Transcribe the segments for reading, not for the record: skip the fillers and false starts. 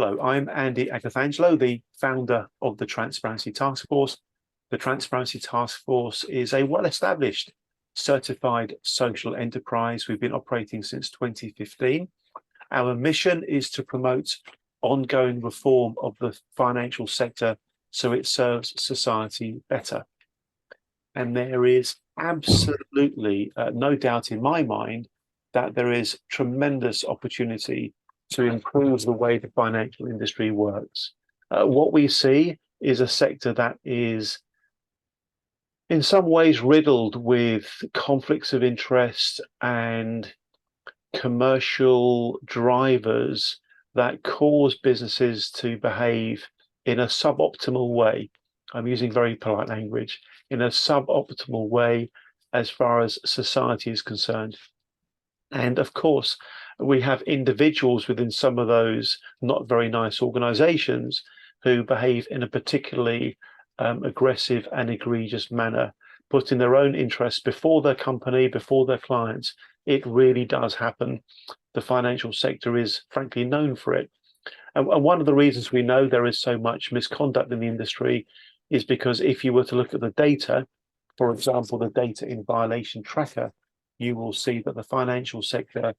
Hello, I'm Andy Agathangelo, the founder of the Transparency Task Force. The Transparency Task Force is a well-established certified social enterprise. We've been operating since 2015. Our mission is to promote ongoing reform of the financial sector so it serves society better. And there is absolutely no doubt in my mind that there is tremendous opportunity to improve the way the financial industry works. What we see is a sector that is in some ways riddled with conflicts of interest and commercial drivers that cause businesses to behave in a suboptimal way. I'm using very polite language, in a suboptimal way as far as society is concerned. And of course, we have individuals within some of those not very nice organizations who behave in a particularly aggressive and egregious manner, putting their own interests before their company, before their clients. It really does happen. The financial sector is frankly known for it. And one of the reasons we know there is so much misconduct in the industry is because if you were to look at the data, for example, the data in violation tracker, you will see that the financial sector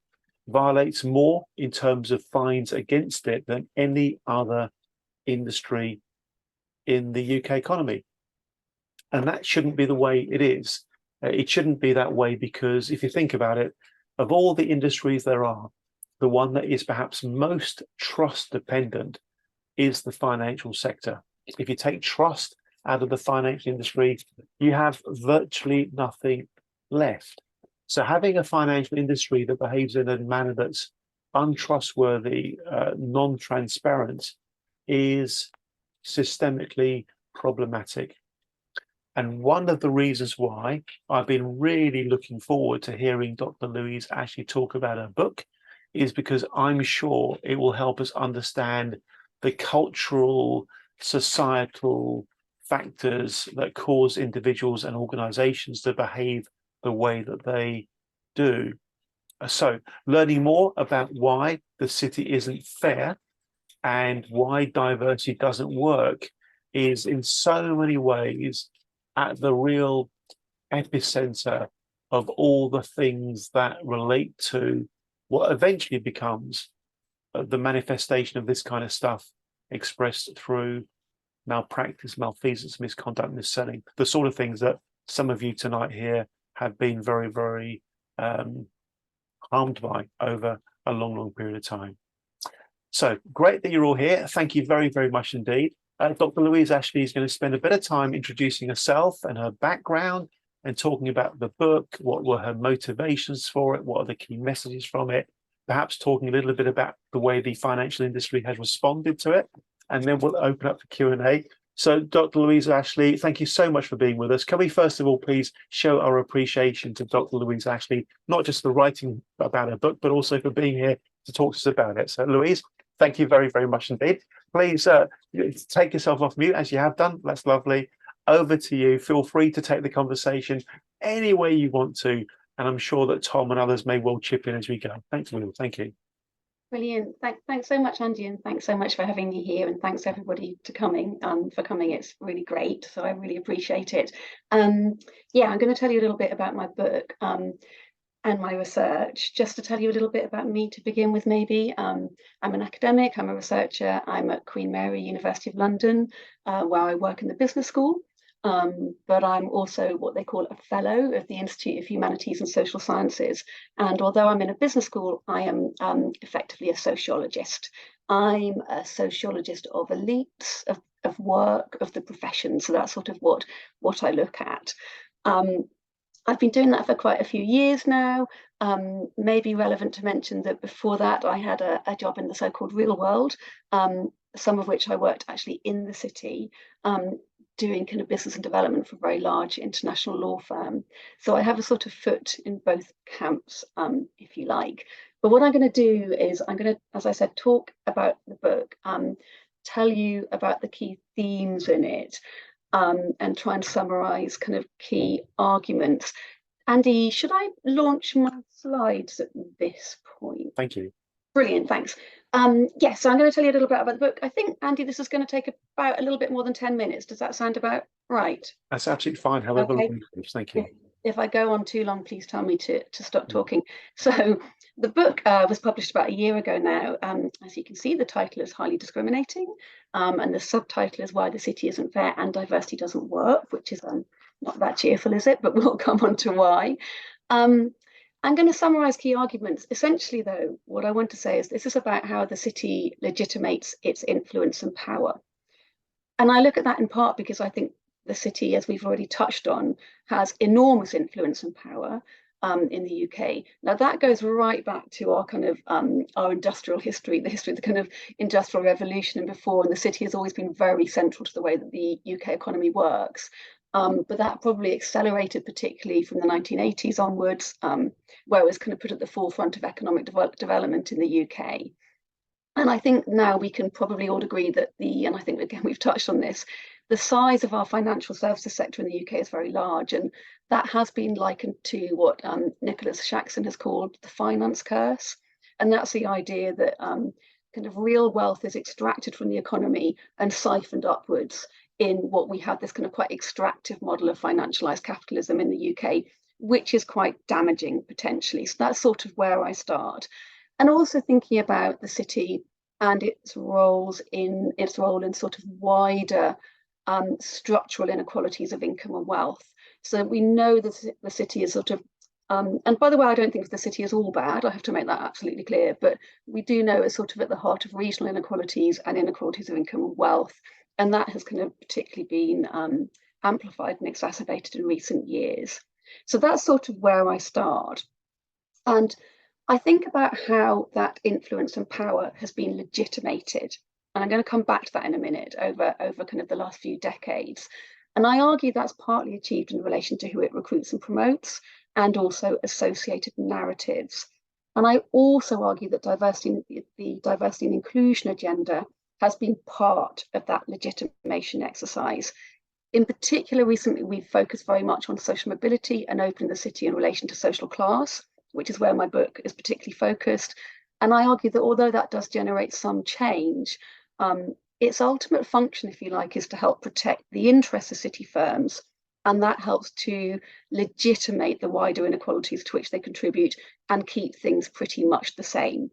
violates more in terms of fines against it than any other industry in the UK economy. And that shouldn't be the way it is. It shouldn't be that way because if you think about it, of all the industries there are, the one that is perhaps most trust dependent is the financial sector. If you take trust out of the financial industry, you have virtually nothing left. So having a financial industry that behaves in a manner that's untrustworthy, non-transparent, is systemically problematic. And one of the reasons why I've been really looking forward to hearing Dr. Louise actually talk about her book is because I'm sure it will help us understand the cultural, societal factors that cause individuals and organizations to behave the way that they do. So learning more about why the city isn't fair and why diversity doesn't work is in so many ways at the real epicenter of all the things that relate to what eventually becomes the manifestation of this kind of stuff expressed through malpractice, malfeasance, misconduct, mis-selling, the sort of things that some of you tonight here have been very, very harmed by over a long, long period of time. So great that you're all here. Thank you very, very much indeed. Dr. Louise Ashley is going to spend a bit of time introducing herself and her background and talking about the book, what were her motivations for it, what are the key messages from it, perhaps talking a little bit about the way the financial industry has responded to it, and then we'll open up for Q&A. So Dr. Louise Ashley, thank you so much for being with us. Can we first of all please show our appreciation to Dr. Louise Ashley, not just for writing about her book, but also for being here to talk to us about it. So Louise, thank you very, very much indeed. Please take yourself off mute as you have done. That's lovely. Over to you. Feel free to take the conversation any way you want to. And I'm sure that Tom and others may well chip in as we go. Thanks, Will. Thank you. Brilliant. Thanks so much, Andy, and thanks so much for having me here, and thanks everybody for coming. It's really great, so I really appreciate it. Yeah, I'm going to tell you a little bit about my book and my research. Just to tell you a little bit about me to begin with, maybe. I'm an academic, I'm a researcher, I'm at Queen Mary, University of London, where I work in the business school. But I'm also what they call a fellow of the Institute of Humanities and Social Sciences. And although I'm in a business school, I am effectively a sociologist. I'm a sociologist of elites, of work, of the profession. So that's sort of what I look at. I've been doing that for quite a few years now. Maybe relevant to mention that before that, I had a job in the so-called real world, some of which I worked actually in the city, doing kind of business and development for a very large international law firm. So I have a sort of foot in both camps, if you like. But what I'm going to do is I'm going to, as I said, talk about the book, tell you about the key themes in it, and try and summarize kind of key arguments. Andy, should I launch my slides at this point? Thank you. Brilliant, thanks. Yes, so I'm going to tell you a little bit about the book. I think, Andy, this is going to take about a little bit more than 10 minutes. Does that sound about right? That's absolutely fine. However Okay. long it is. Thank If, you. if I go on too long, please tell me to stop talking. So the book was published about a year ago now. As you can see, the title is Highly Discriminating, and the subtitle is Why the City Isn't Fair and Diversity Doesn't Work, which is not that cheerful, is it? But we'll come on to why. Um, I'm going to summarize key arguments. Essentially, though, what I want to say is this is about how the city legitimates its influence and power. And I look at that in part because I think the city, as we've already touched on, has enormous influence and power in the UK. Now that goes right back to our kind of our industrial history, the history of the kind of industrial revolution and before, and the city has always been very central to the way that the UK economy works. But that probably accelerated, particularly from the 1980s onwards, where it was kind of put at the forefront of economic development in the UK. And I think now we can probably all agree that and I think again we've touched on this, the size of our financial services sector in the UK is very large. And that has been likened to what Nicholas Shaxson has called the finance curse. And that's the idea that kind of real wealth is extracted from the economy and siphoned upwards in what we have this kind of quite extractive model of financialized capitalism in the UK, which is quite damaging potentially. So that's sort of where I start. And also thinking about the city and its role in sort of wider structural inequalities of income and wealth. So we know that the city is sort of, and by the way, I don't think the city is all bad. I have to make that absolutely clear. But we do know it's sort of at the heart of regional inequalities and inequalities of income and wealth. And that has kind of particularly been amplified and exacerbated in recent years. So that's sort of where I start. And I think about how that influence and power has been legitimated. And I'm going to come back to that in a minute over kind of the last few decades. And I argue that's partly achieved in relation to who it recruits and promotes, and also associated narratives. And I also argue that the diversity and inclusion agenda has been part of that legitimation exercise. In particular, recently, we've focused very much on social mobility and opening the city in relation to social class, which is where my book is particularly focused. And I argue that although that does generate some change, its ultimate function, if you like, is to help protect the interests of city firms. And that helps to legitimate the wider inequalities to which they contribute and keep things pretty much the same.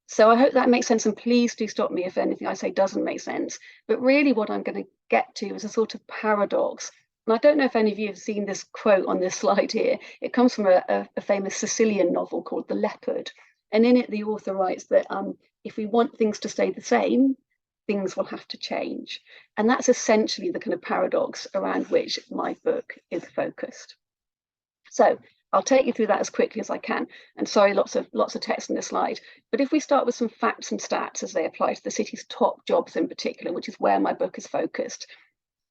So I hope that makes sense, and please do stop me if anything I say doesn't make sense. But really what I'm going to get to is a sort of paradox. And I don't know if any of you have seen this quote on this slide here. It comes from a famous Sicilian novel called The Leopard. And in it, the author writes that if we want things to stay the same, things will have to change. And that's essentially the kind of paradox around which my book is focused. So I'll take you through that as quickly as I can. And sorry, lots of text in this slide. But if we start with some facts and stats as they apply to the city's top jobs in particular, which is where my book is focused.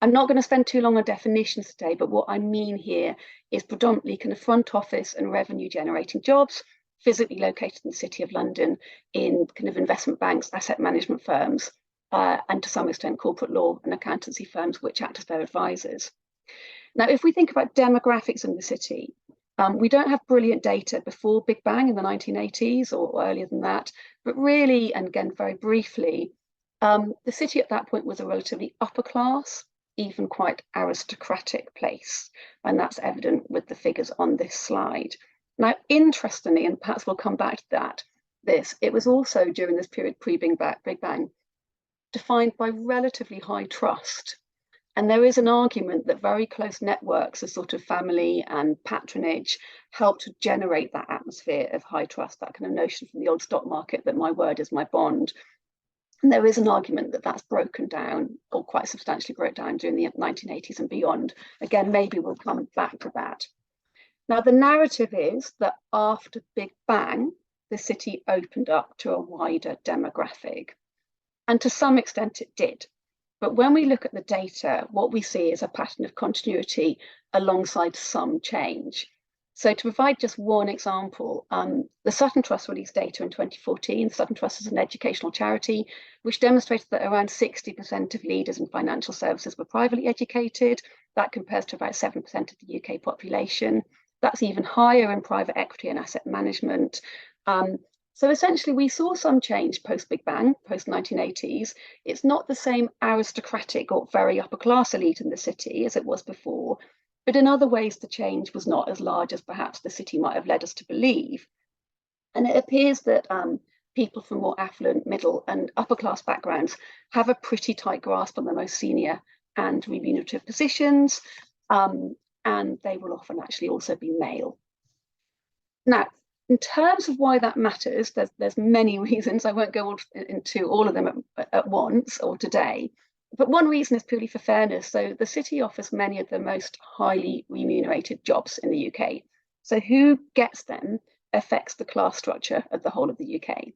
I'm not going to spend too long on definitions today, but what I mean here is predominantly kind of front office and revenue generating jobs, physically located in the City of London in kind of investment banks, asset management firms, and to some extent corporate law and accountancy firms, which act as their advisors. Now, if we think about demographics in the city, we don't have brilliant data before Big Bang in the 1980s or earlier than that, but really, and again, very briefly, the city at that point was a relatively upper class, even quite aristocratic place. And that's evident with the figures on this slide. Now, interestingly, and perhaps we'll come back to it was also during this period pre-Big Bang, defined by relatively high trust. And there is an argument that very close networks of sort of family and patronage help to generate that atmosphere of high trust, that kind of notion from the old stock market that my word is my bond. And there is an argument that that's broken down, or quite substantially broke down during the 1980s and beyond. Again, maybe we'll come back to that. Now, the narrative is that after Big Bang, the city opened up to a wider demographic. And to some extent it did. But when we look at the data, what we see is a pattern of continuity alongside some change. So to provide just one example, the Sutton Trust released data in 2014. Sutton Trust is an educational charity, which demonstrated that around 60% of leaders in financial services were privately educated. That compares to about 7% of the UK population. That's even higher in private equity and asset management. So essentially, we saw some change post-Big Bang, post-1980s. It's not the same aristocratic or very upper-class elite in the city as it was before, but in other ways, the change was not as large as perhaps the city might have led us to believe. And it appears that people from more affluent, middle, and upper-class backgrounds have a pretty tight grasp on the most senior and remunerative positions, and they will often actually also be male. Now, in terms of why that matters, there's many reasons. I won't go into all of them at once or today. But one reason is purely for fairness. So the city offers many of the most highly remunerated jobs in the UK. So who gets them affects the class structure of the whole of the UK.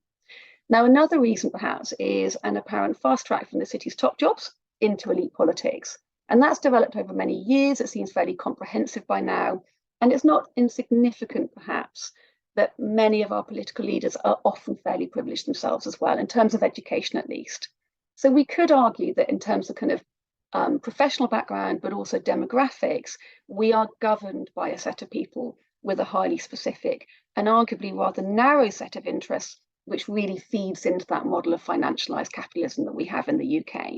Now, another reason perhaps is an apparent fast track from the city's top jobs into elite politics. And that's developed over many years. It seems fairly comprehensive by now. And it's not insignificant, perhaps, that many of our political leaders are often fairly privileged themselves as well, in terms of education at least. So we could argue that in terms of kind of professional background, but also demographics, we are governed by a set of people with a highly specific and arguably rather narrow set of interests, which really feeds into that model of financialized capitalism that we have in the UK.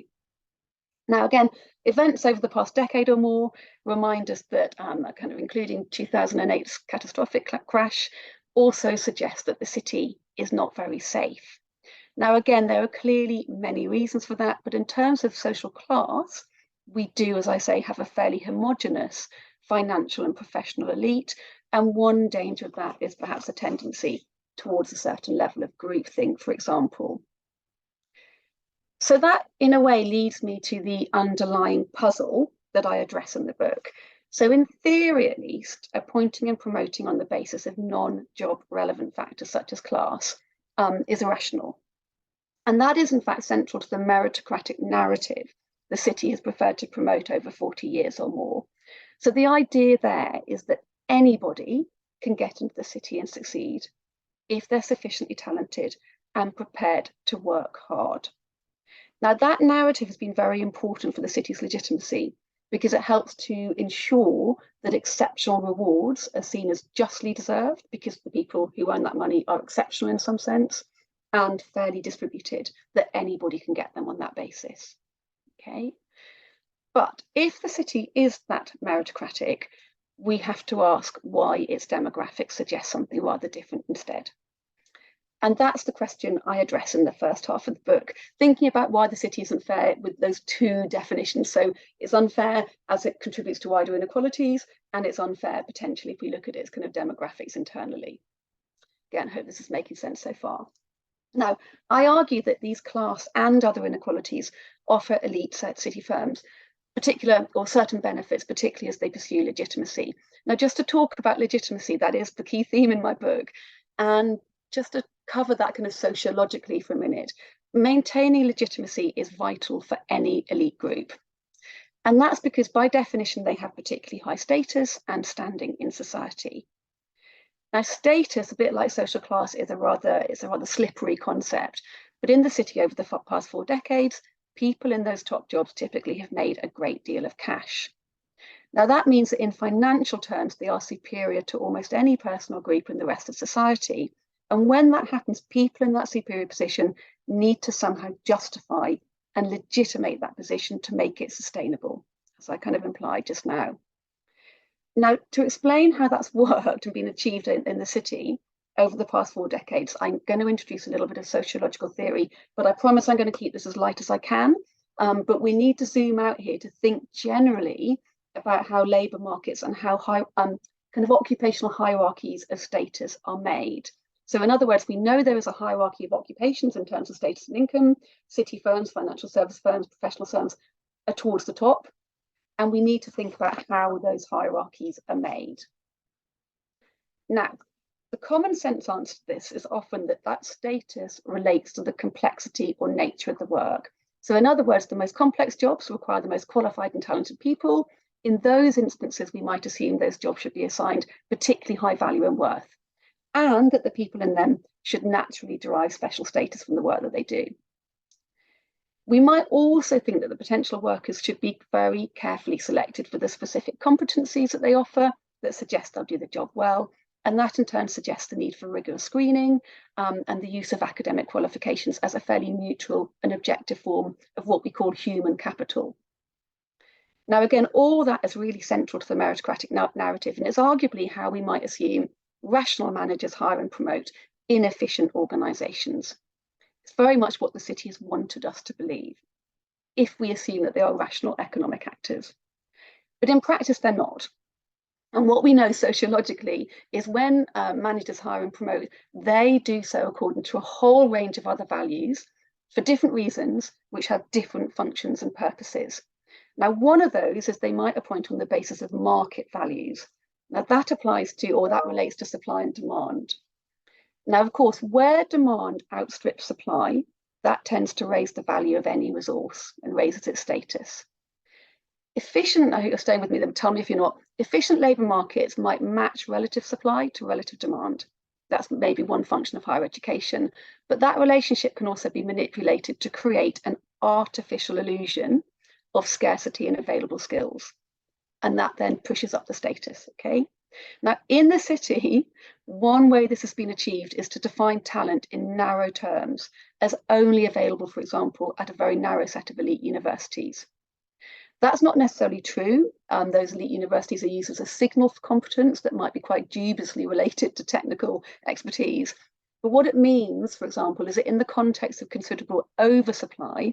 Now, again, events over the past decade or more remind us that kind of including 2008's catastrophic crash also suggest that the city is not very safe. Now, again, there are clearly many reasons for that, but in terms of social class, we do, as I say, have a fairly homogenous financial and professional elite. And one danger of that is perhaps a tendency towards a certain level of groupthink, for example. So that, in a way, leads me to the underlying puzzle that I address in the book. So in theory, at least, appointing and promoting on the basis of non-job relevant factors such as class is irrational. And that is, in fact, central to the meritocratic narrative the city has preferred to promote over 40 years or more. So the idea there is that anybody can get into the city and succeed if they're sufficiently talented and prepared to work hard. Now, that narrative has been very important for the city's legitimacy because it helps to ensure that exceptional rewards are seen as justly deserved because the people who earn that money are exceptional in some sense and fairly distributed, that anybody can get them on that basis. Okay. But if the city is that meritocratic, we have to ask why its demographics suggest something rather different instead. And that's the question I address in the first half of the book, thinking about why the city isn't fair with those two definitions. So it's unfair as it contributes to wider inequalities, and it's unfair potentially if we look at its kind of demographics internally. Again, I hope this is making sense so far. Now, I argue that these class and other inequalities offer elite city firms particular or certain benefits, particularly as they pursue legitimacy. Now, just to talk about legitimacy, that is the key theme in my book, and just to cover that kind of sociologically for a minute, maintaining legitimacy is vital for any elite group. And that's because by definition, they have particularly high status and standing in society. Now, status, a bit like social class, is a rather slippery concept. But in the city over the past 4 decades, people in those top jobs typically have made a great deal of cash. Now, that means that in financial terms, they are superior to almost any personal group in the rest of society. And when that happens, people in that superior position need to somehow justify and legitimate that position to make it sustainable, as I kind of implied just now. Now, to explain how that's worked and been achieved in the city over the past 4 decades, I'm going to introduce a little bit of sociological theory, but I promise I'm going to keep this as light as I can. But we need to zoom out here to think generally about how labour markets and how kind of occupational hierarchies of status are made. So in other words, we know there is a hierarchy of occupations in terms of status and income. City firms, financial service firms, professional firms are towards the top. And we need to think about how those hierarchies are made. Now, the common sense answer to this is often that status relates to the complexity or nature of the work. So in other words, the most complex jobs require the most qualified and talented people. In those instances, we might assume those jobs should be assigned particularly high value and worth, and that the people in them should naturally derive special status from the work that they do. We might also think that the potential workers should be very carefully selected for the specific competencies that they offer that suggest they'll do the job well, And that in turn suggests the need for rigorous screening and the use of academic qualifications as a fairly neutral and objective form of what we call human capital. Now, again, all that is really central to the meritocratic narrative, and it's arguably how we might assume rational managers hire and promote inefficient organisations. It's very much what the city has wanted us to believe, if we assume that they are rational economic actors. But in practice, they're not. And what we know sociologically is when managers hire and promote, they do so according to a whole range of other values for different reasons, which have different functions and purposes. Now, one of those is they might appoint on the basis of market values. Now, that applies to, or that relates to supply and demand. Now, of course, where demand outstrips supply, that tends to raise the value of any resource and raises its status. Efficient, I hope you're staying with me, then tell me if you're not, efficient labour markets might match relative supply to relative demand. That's maybe one function of higher education, but that relationship can also be manipulated to create an artificial illusion of scarcity and available skills. And that then pushes up the status, okay? Now, in the city, one way this has been achieved is to define talent in narrow terms as only available, for example, at a very narrow set of elite universities. That's not necessarily true. Those elite universities are used as a signal for competence that might be quite dubiously related to technical expertise. But what it means, for example, is that in the context of considerable oversupply,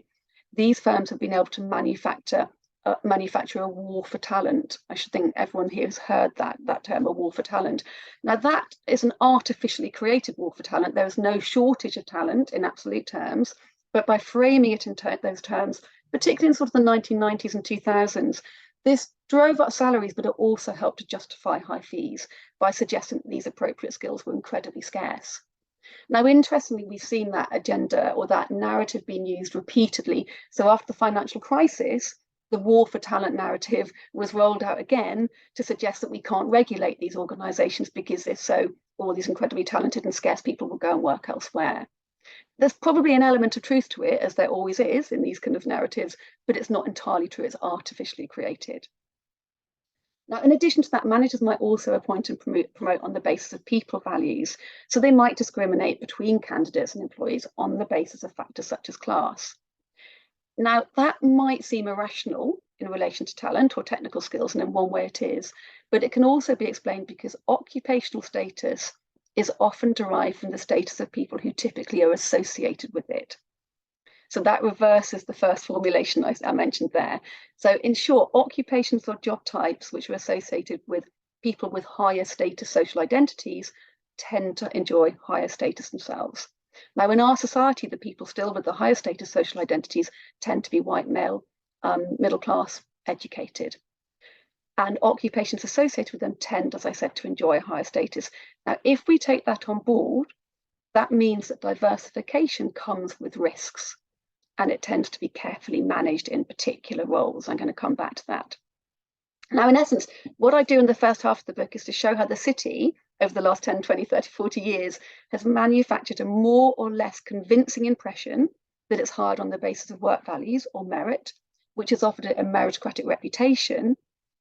these firms have been able to manufacture a war for talent. I should think everyone here has heard that term, a war for talent. Now, that is an artificially created war for talent. There is no shortage of talent in absolute terms, but by framing it in those terms, particularly in sort of the 1990s and 2000s, this drove up salaries, but it also helped to justify high fees by suggesting that these appropriate skills were incredibly scarce. Now, interestingly, we've seen that agenda or that narrative being used repeatedly. So after the financial crisis, the war for talent narrative was rolled out again to suggest that we can't regulate these organisations because if so, all these incredibly talented and scarce people will go and work elsewhere. There's probably an element of truth to it, as there always is in these kind of narratives, but it's not entirely true. It's artificially created. Now, in addition to that, managers might also appoint and promote on the basis of people values. So they might discriminate between candidates and employees on the basis of factors such as class. Now, that might seem irrational in relation to talent or technical skills, and in one way it is, but it can also be explained because occupational status is often derived from the status of people who typically are associated with it. So that reverses the first formulation I mentioned there. So in short, occupations or job types which are associated with people with higher status social identities tend to enjoy higher status themselves. Now, in our society, the people still with the higher status social identities tend to be white male, middle class, educated. And occupations associated with them tend, as I said, to enjoy a higher status. Now, if we take that on board, that means that diversification comes with risks, and it tends to be carefully managed in particular roles. I'm going to come back to that. Now, in essence, what I do in the first half of the book is to show how the city, over the last 10, 20, 30, 40 years, has manufactured a more or less convincing impression that it's hired on the basis of work values or merit, which has offered it a meritocratic reputation,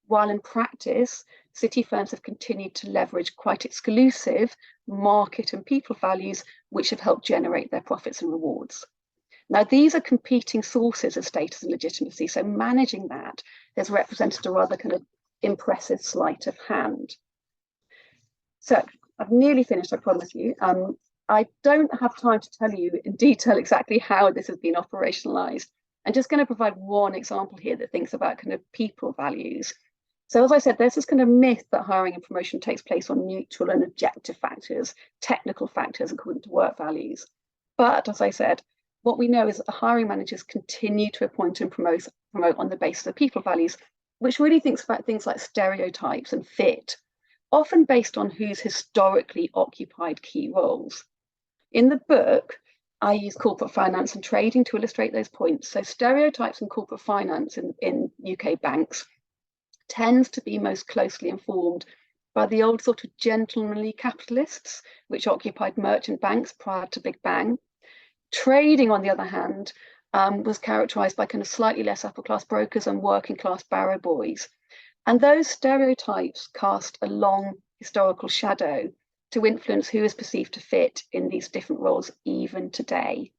while in practice, city firms have continued to leverage quite exclusive market and people values, which have helped generate their profits and rewards. Now, these are competing sources of status and legitimacy, so managing that has represented a rather kind of impressive sleight of hand. So I've nearly finished, I promise you. I don't have time to tell you in detail exactly how this has been operationalized. I'm just going to provide one example here that thinks about kind of people values. So as I said, there's this kind of myth that hiring and promotion takes place on neutral and objective factors, technical factors according to work values. But as I said, what we know is that the hiring managers continue to appoint and promote on the basis of people values, which really thinks about things like stereotypes and fit, often based on who's historically occupied key roles. In the book, I use corporate finance and trading to illustrate those points. So stereotypes in corporate finance in UK banks tends to be most closely informed by the old sort of gentlemanly capitalists, which occupied merchant banks prior to Big Bang. Trading, on the other hand, was characterized by kind of slightly less upper class brokers and working class barrow boys. And those stereotypes cast a long historical shadow to influence who is perceived to fit in these different roles even today.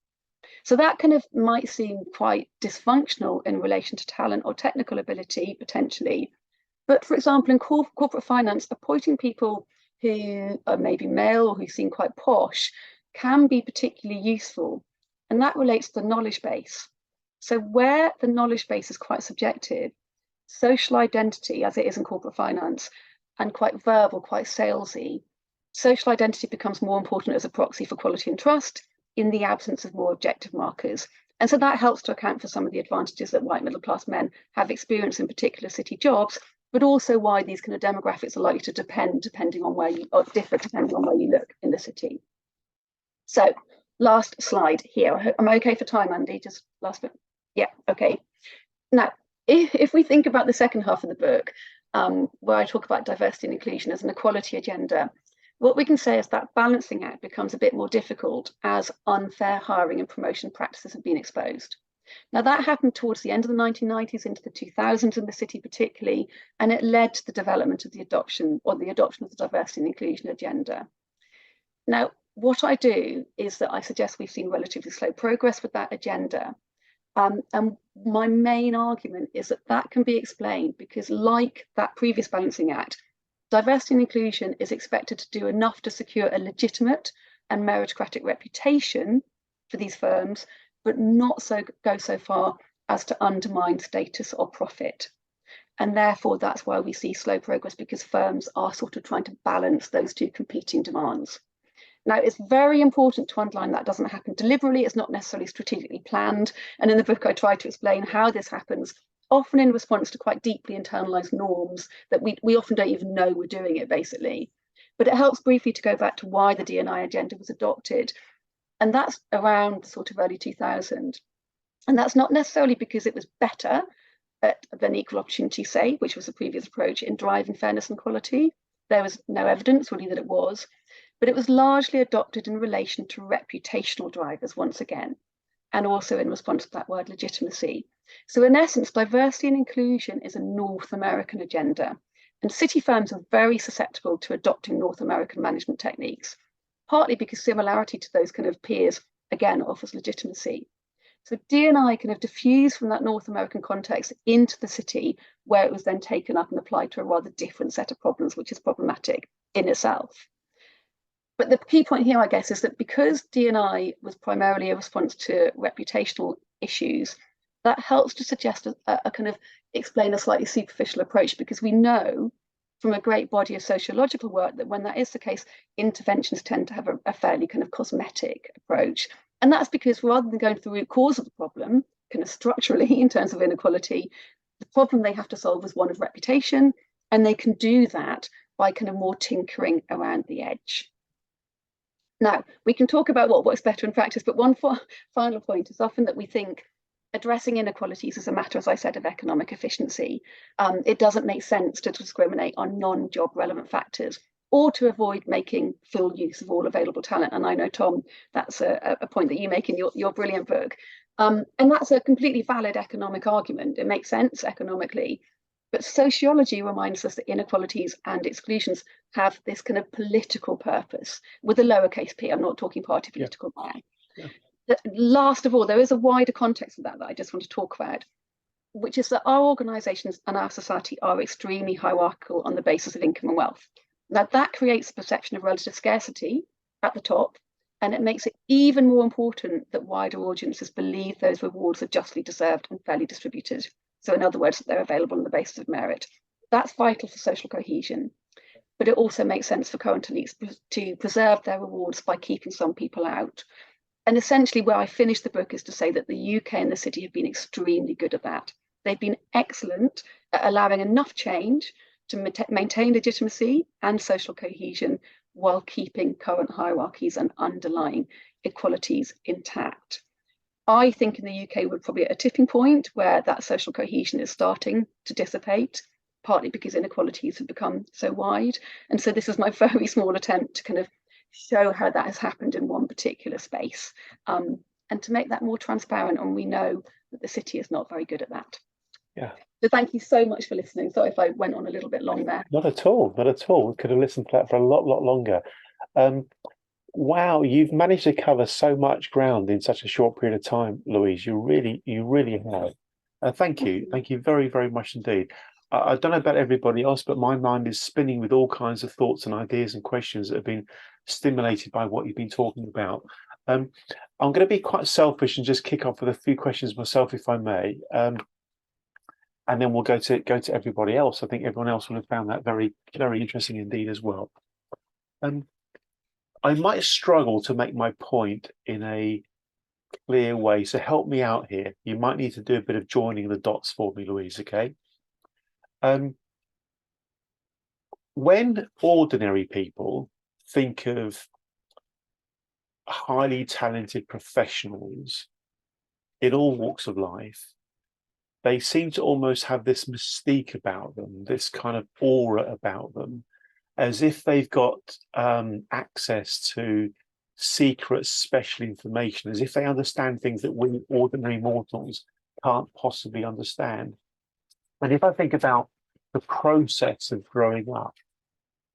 So that kind of might seem quite dysfunctional in relation to talent or technical ability, potentially. But for example, in corporate finance, appointing people who are maybe male or who seem quite posh can be particularly useful. And that relates to the knowledge base. So where the knowledge base is quite subjective, social identity, as it is in corporate finance, and quite verbal, quite salesy, social identity becomes more important as a proxy for quality and trust in the absence of more objective markers. And so that helps to account for some of the advantages that white middle class men have experienced in particular city jobs, but also why these kind of demographics are likely to depending on where you, or differ depending on where you look in the city. So last slide here. Am I okay for time, Andy? Just last bit. Yeah, okay. Now, if we think about the second half of the book, where I talk about diversity and inclusion as an equality agenda, what we can say is that balancing act becomes a bit more difficult as unfair hiring and promotion practices have been exposed. Now, that happened towards the end of the 1990s into the 2000s in the city particularly, and it led to the development of the adoption of the diversity and inclusion agenda. Now, what I do is that I suggest we've seen relatively slow progress with that agenda. And my main argument is that that can be explained because, like that previous balancing act, diversity and inclusion is expected to do enough to secure a legitimate and meritocratic reputation for these firms, but not go so far as to undermine status or profit. And therefore, that's why we see slow progress, because firms are sort of trying to balance those two competing demands. Now, it's very important to underline that doesn't happen deliberately. It's not necessarily strategically planned. And in the book, I try to explain how this happens, often in response to quite deeply internalized norms that we often don't even know we're doing it, basically. But it helps briefly to go back to why the D&I agenda was adopted. And that's around sort of early 2000. And that's not necessarily because it was better than equal opportunity, say, which was the previous approach in driving fairness and quality. There was no evidence really that it was. But it was largely adopted in relation to reputational drivers once again, and also in response to that word legitimacy. So in essence, diversity and inclusion is a North American agenda, and city firms are very susceptible to adopting North American management techniques, partly because similarity to those kind of peers, again, offers legitimacy. So D&I kind of diffused from that North American context into the city, where it was then taken up and applied to a rather different set of problems, which is problematic in itself. But the key point here, I guess, is that because D&I was primarily a response to reputational issues, that helps to suggest a kind of explain a slightly superficial approach, because we know from a great body of sociological work that when that is the case, interventions tend to have a fairly kind of cosmetic approach. And that's because rather than going to the root cause of the problem, kind of structurally in terms of inequality, the problem they have to solve is one of reputation, and they can do that by kind of more tinkering around the edge. Now, we can talk about what works better in practice, but one final point is often that we think addressing inequalities is a matter, as I said, of economic efficiency. It doesn't make sense to discriminate on non-job relevant factors or to avoid making full use of all available talent. And I know, Tom, that's a point that you make in your brilliant book. And that's a completely valid economic argument. It makes sense economically. But sociology reminds us that inequalities and exclusions have this kind of political purpose with a lowercase p. I'm not talking party political there. Yeah. Last of all, there is a wider context of that I just want to talk about, which is that our organisations and our society are extremely hierarchical on the basis of income and wealth. Now, that creates a perception of relative scarcity at the top, and it makes it even more important that wider audiences believe those rewards are justly deserved and fairly distributed. So in other words, they're available on the basis of merit. That's vital for social cohesion, but it also makes sense for current elites to preserve their rewards by keeping some people out. And essentially where I finish the book is to say that the UK and the city have been extremely good at that. They've been excellent at allowing enough change to maintain legitimacy and social cohesion while keeping current hierarchies and underlying inequalities intact. I think in the UK we're probably at a tipping point where that social cohesion is starting to dissipate, partly because inequalities have become so wide. And so this is my very small attempt to kind of show how that has happened in one particular space, and to make that more transparent. And we know that the city is not very good at that. Yeah, So thank you so much for listening. Sorry if I went on a little bit long there. Not at all, not at all. We could have listened to that for a lot longer. Um, wow, you've managed to cover so much ground in such a short period of time, Louise. You really have. Thank you very much indeed. I don't know about everybody else, but my mind is spinning with all kinds of thoughts and ideas and questions that have been stimulated by what you've been talking about. Um, I'm going to be quite selfish and just kick off with a few questions myself, if I may. And then we'll go to everybody else. I think everyone else will have found that very interesting indeed as well. I might struggle to make my point in a clear way, so help me out here. You might need to do a bit of joining the dots for me, Louise. Okay. When ordinary people think of highly talented professionals in all walks of life, they seem to almost have this mystique about them, this kind of aura about them, as if they've got access to secret special information, as if they understand things that we ordinary mortals can't possibly understand. And if I think about the process of growing up,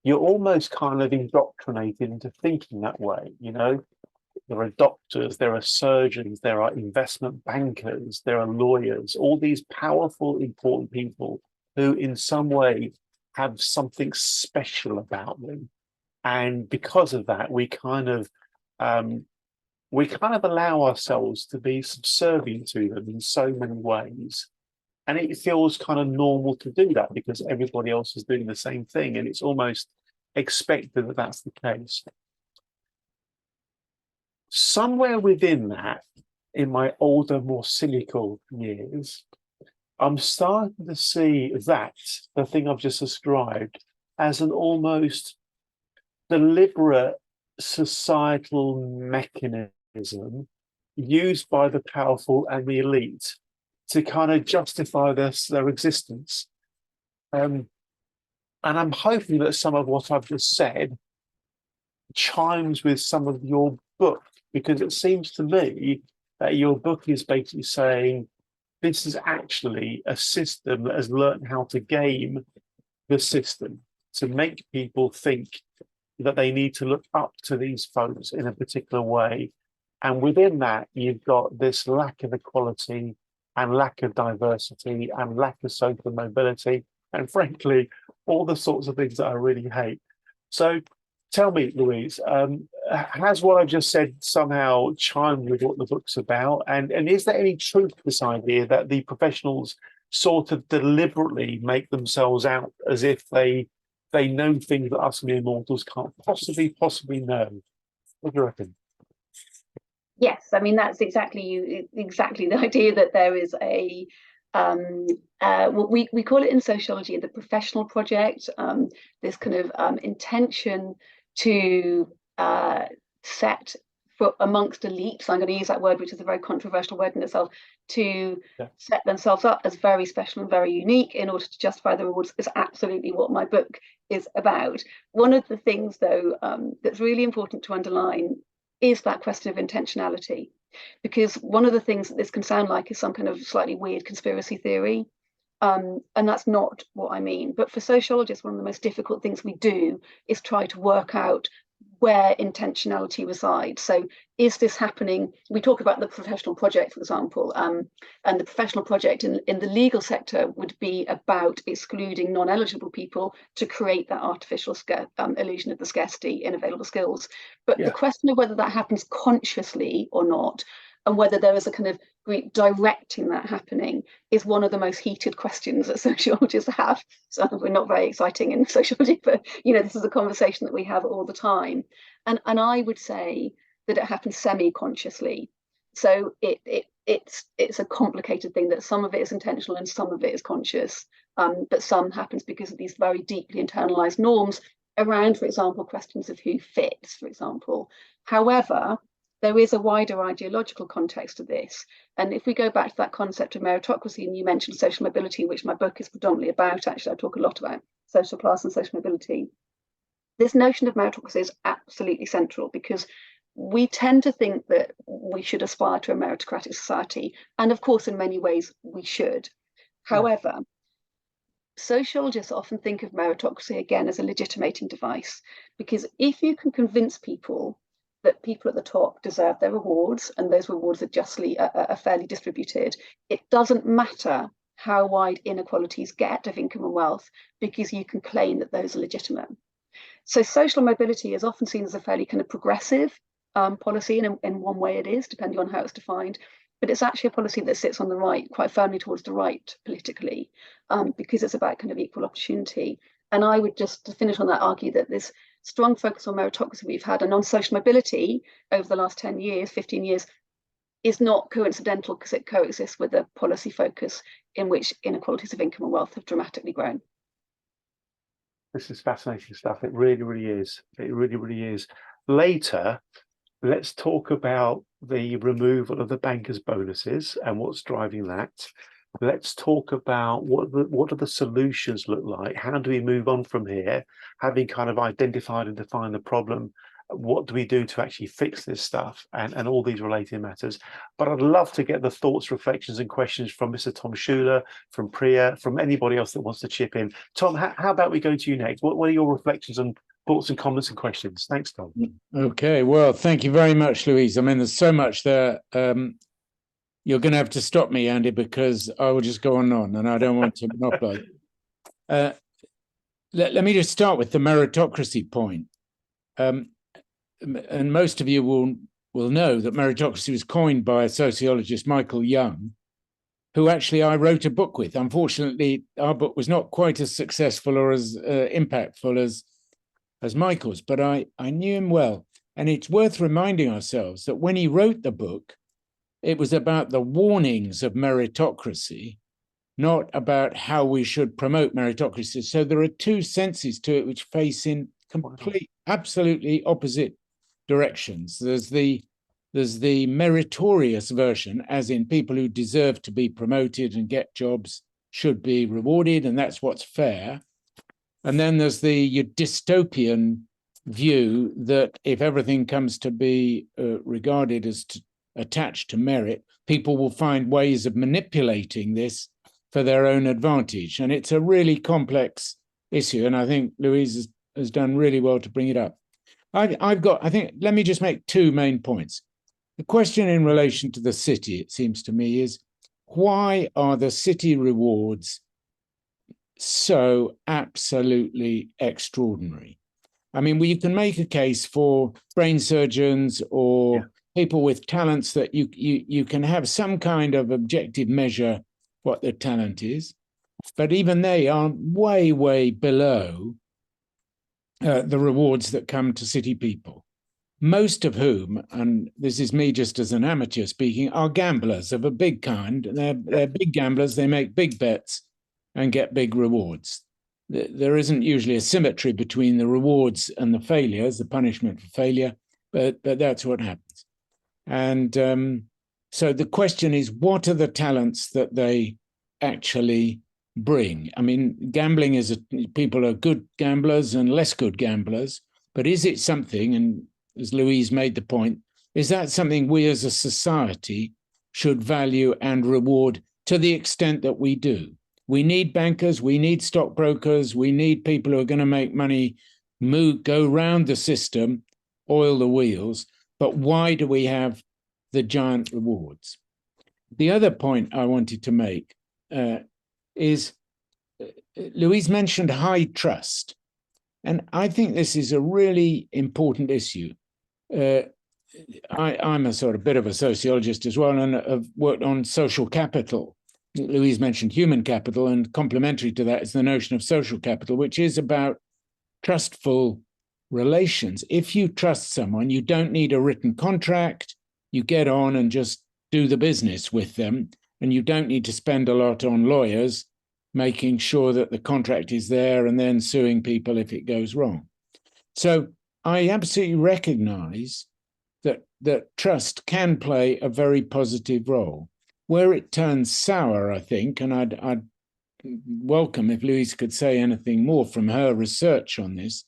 you're almost kind of indoctrinated into thinking that way. You know, there are doctors, there are surgeons, there are investment bankers, there are lawyers, all these powerful, important people who in some way have something special about them. And because of that, we kind of allow ourselves to be subservient to them in so many ways. And it feels kind of normal to do that because everybody else is doing the same thing. And it's almost expected that that's the case. Somewhere within that, in my older, more cynical years, I'm starting to see that, the thing I've just described, as an almost deliberate societal mechanism used by the powerful and the elite to kind of justify their existence. And I'm hoping that some of what I've just said chimes with some of your book, because it seems to me that your book is basically saying this is actually a system that has learned how to game the system to make people think that they need to look up to these folks in a particular way. And within that, you've got this lack of equality and lack of diversity and lack of social mobility, and frankly, all the sorts of things that I really hate. So tell me, Louise, has what I've just said somehow chimed with what the book's about? And is there any truth to this idea that the professionals sort of deliberately make themselves out as if they know things that us mere mortals can't possibly know? What do you reckon? Yes, I mean that's exactly the idea that there is a what we call it in sociology the professional project, this kind of intention to set for amongst elites. I'm going to use that word, which is a very controversial word in itself, to set themselves up as very special and very unique in order to justify the rewards, is absolutely what my book is about. One of the things, though, that's really important to underline is that question of intentionality, because one of the things that this can sound like is some kind of slightly weird conspiracy theory, and that's not what I mean. But for sociologists, one of the most difficult things we do is try to work out where intentionality resides. So is this happening? We talk about the professional project, for example, and the professional project in the legal sector would be about excluding non-eligible people to create that artificial illusion of the scarcity in available skills. But the question of whether that happens consciously or not, and whether there is a kind of directing that happening, is one of the most heated questions that sociologists have. So we're not very exciting in sociology, but this is a conversation that we have all the time. And I would say that it happens semi-consciously. So it's a complicated thing, that some of it is intentional and some of it is conscious, but some happens because of these very deeply internalized norms around, for example, questions of who fits, for example. However, there is a wider ideological context to this. And if we go back to that concept of meritocracy, and you mentioned social mobility, which my book is predominantly about, actually, I talk a lot about social class and social mobility. This notion of meritocracy is absolutely central, because we tend to think that we should aspire to a meritocratic society. And of course, in many ways, we should. However, sociologists often think of meritocracy again as a legitimating device, because if you can convince people that people at the top deserve their rewards and those rewards are fairly distributed, it doesn't matter how wide inequalities get of income and wealth, because you can claim that those are legitimate. So social mobility is often seen as a fairly kind of progressive policy, and in one way it is, depending on how it's defined. But it's actually a policy that sits on the right, quite firmly towards the right politically, because it's about kind of equal opportunity. And I would just, to finish on that, argue that this strong focus on meritocracy we've had and on social mobility over the last 10 years, 15 years, is not coincidental, because it coexists with a policy focus in which inequalities of income and wealth have dramatically grown. This is fascinating stuff. It really, really is. It really, really is. Later, let's talk about the removal of the bankers' bonuses and what's driving that. Let's talk about what do the solutions look like? How do we move on from here? Having kind of identified and defined the problem, what do we do to actually fix this stuff, and all these related matters? But I'd love to get the thoughts, reflections, and questions from Mr. Tom Schuler, from Priya, from anybody else that wants to chip in. Tom, how about we go to you next? What are your reflections and thoughts and comments and questions? Thanks, Tom. Okay, well, thank you very much, Louise. I mean, there's so much there. You're going to have to stop me, Andy, because I will just go on, and I don't want to monopolize. Let me just start with the meritocracy point. And most of you will know that meritocracy was coined by a sociologist, Michael Young, who actually I wrote a book with. Unfortunately, our book was not quite as successful or as impactful as Michael's, but I knew him well. And it's worth reminding ourselves that when he wrote the book, it was about the warnings of meritocracy, not about how we should promote meritocracy. So there are two senses to it which face in absolutely opposite directions. There's the meritorious version, as in people who deserve to be promoted and get jobs should be rewarded, and that's what's fair. And then there's the dystopian view that if everything comes to be regarded as attached to merit, people will find ways of manipulating this for their own advantage. And it's a really complex issue, and I think Louise has done really well to bring it up. Let me just make two main points. The question in relation to the city, it seems to me, is why are the city rewards so absolutely extraordinary? I mean, you can make a case for brain surgeons or people with talents that you can have some kind of objective measure what their talent is, but even they are way, way below the rewards that come to city people, most of whom, and this is me just as an amateur speaking, are gamblers of a big kind. They're big gamblers, they make big bets and get big rewards. There isn't usually a symmetry between the rewards and the failures, the punishment for failure, but that's what happens. And so the question is, what are the talents that they actually bring? I mean, gambling is people are good gamblers and less good gamblers, but is it something, and as Louise made the point, is that something we as a society should value and reward to the extent that we do? We need bankers, we need stockbrokers, we need people who are going to make money, go round the system, oil the wheels, but why do we have the giant rewards? The other point I wanted to make is Louise mentioned high trust. And I think this is a really important issue. I'm a sort of bit of a sociologist as well, and I've worked on social capital. Louise mentioned human capital, and complementary to that is the notion of social capital, which is about trustful relations. If you trust someone, you don't need a written contract. You get on and just do the business with them, and you don't need to spend a lot on lawyers making sure that the contract is there and then suing people if it goes wrong. So I absolutely recognize that trust can play a very positive role. Where it turns sour, I think, and I'd welcome if Louise could say anything more from her research on this,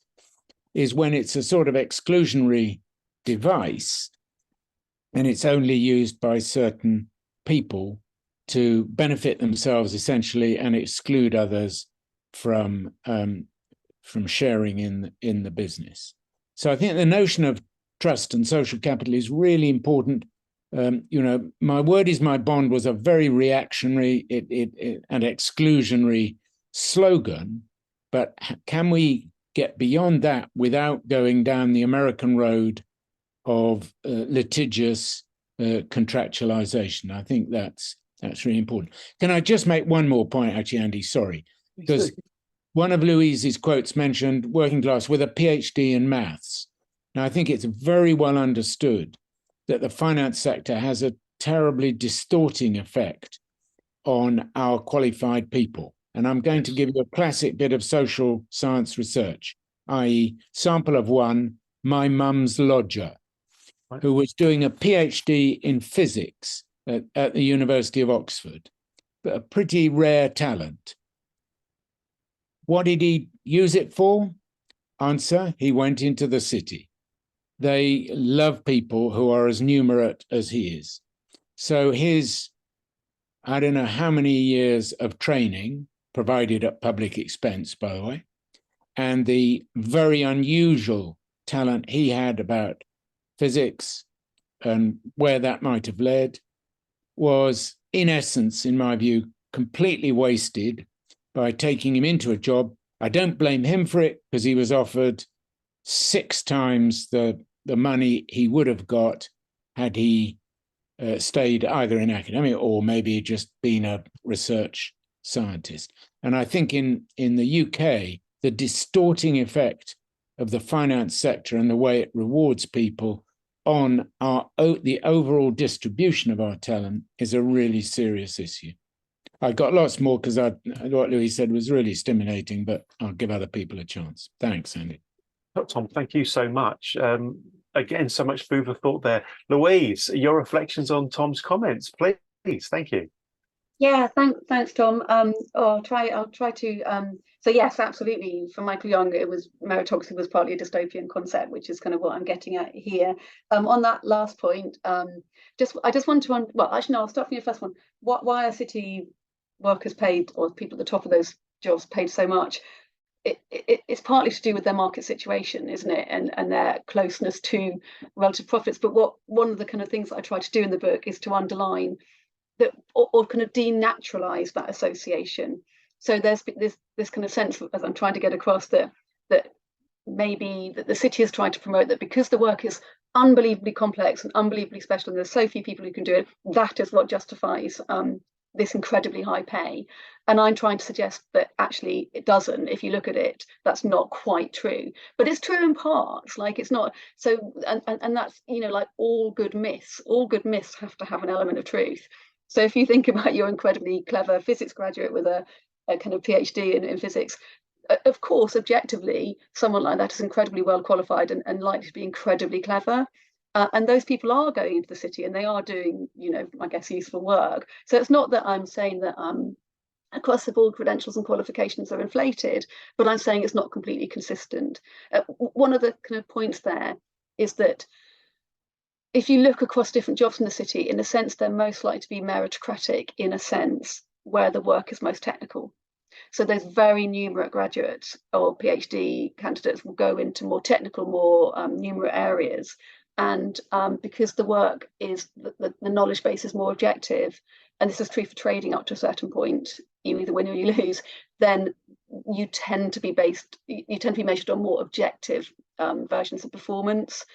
is when it's a sort of exclusionary device and it's only used by certain people to benefit themselves essentially and exclude others from sharing in the business. So I think the notion of trust and social capital is really important. My word is my bond was a very reactionary and exclusionary slogan, but can we get beyond that without going down the American road of litigious contractualization? I think that's really important. Can I just make one more point, actually, Andy? Sorry, because one of Louise's quotes mentioned working class with a PhD in maths. Now, I think it's very well understood that the finance sector has a terribly distorting effect on our qualified people. And I'm going to give you a classic bit of social science research, i.e. sample of one, my mum's lodger, who was doing a PhD in physics at the University of Oxford, but a pretty rare talent. What did he use it for? Answer, he went into the city. They love people who are as numerate as he is. So his, I don't know how many years of training, provided at public expense, by the way, and the very unusual talent he had about physics and where that might have led was, in essence, in my view, completely wasted by taking him into a job. I don't blame him for it, because he was offered 6 times the money he would have got had he stayed either in academia or maybe just been a research scientist. And I think in the UK, the distorting effect of the finance sector and the way it rewards people on the overall distribution of our talent is a really serious issue. I got lots more because what Louise said was really stimulating, but I'll give other people a chance. Thanks, Andy. Tom, thank you so much. Again, so much food for thought there. Louise, your reflections on Tom's comments, please. Thank you. Yeah, thanks, Tom. I'll try to. So yes, absolutely. For Michael Young, meritocracy was partly a dystopian concept, which is kind of what I'm getting at here. On that last point, I just want to. Well, actually, no. I'll start from your first one. Why are city workers paid, or people at the top of those jobs paid so much? It's partly to do with their market situation, isn't it, and their closeness to relative profits. But one of the kind of things that I try to do in the book is to underline that, or kind of denaturalize that association. So there's this kind of sense, as I'm trying to get across, that maybe that the city is trying to promote that because the work is unbelievably complex and unbelievably special, and there's so few people who can do it, that is what justifies this incredibly high pay. And I'm trying to suggest that actually it doesn't. If you look at it, that's not quite true, but it's true in parts. Like, it's not so, and that's, like all good myths have to have an element of truth. So if you think about your incredibly clever physics graduate with a kind of PhD in physics, of course, objectively, someone like that is incredibly well qualified and likely to be incredibly clever. And those people are going into the city and they are doing, I guess, useful work. So it's not that I'm saying that across the board credentials and qualifications are inflated, but I'm saying it's not completely consistent. One of the kind of points there is that if you look across different jobs in the city, in a sense, they're most likely to be meritocratic in a sense where the work is most technical. So those very numerate graduates or PhD candidates will go into more technical, more numerate areas. And because the work is, the knowledge base is more objective, and this is true for trading up to a certain point, you either win or you lose, then you tend to be measured on more objective versions of performance.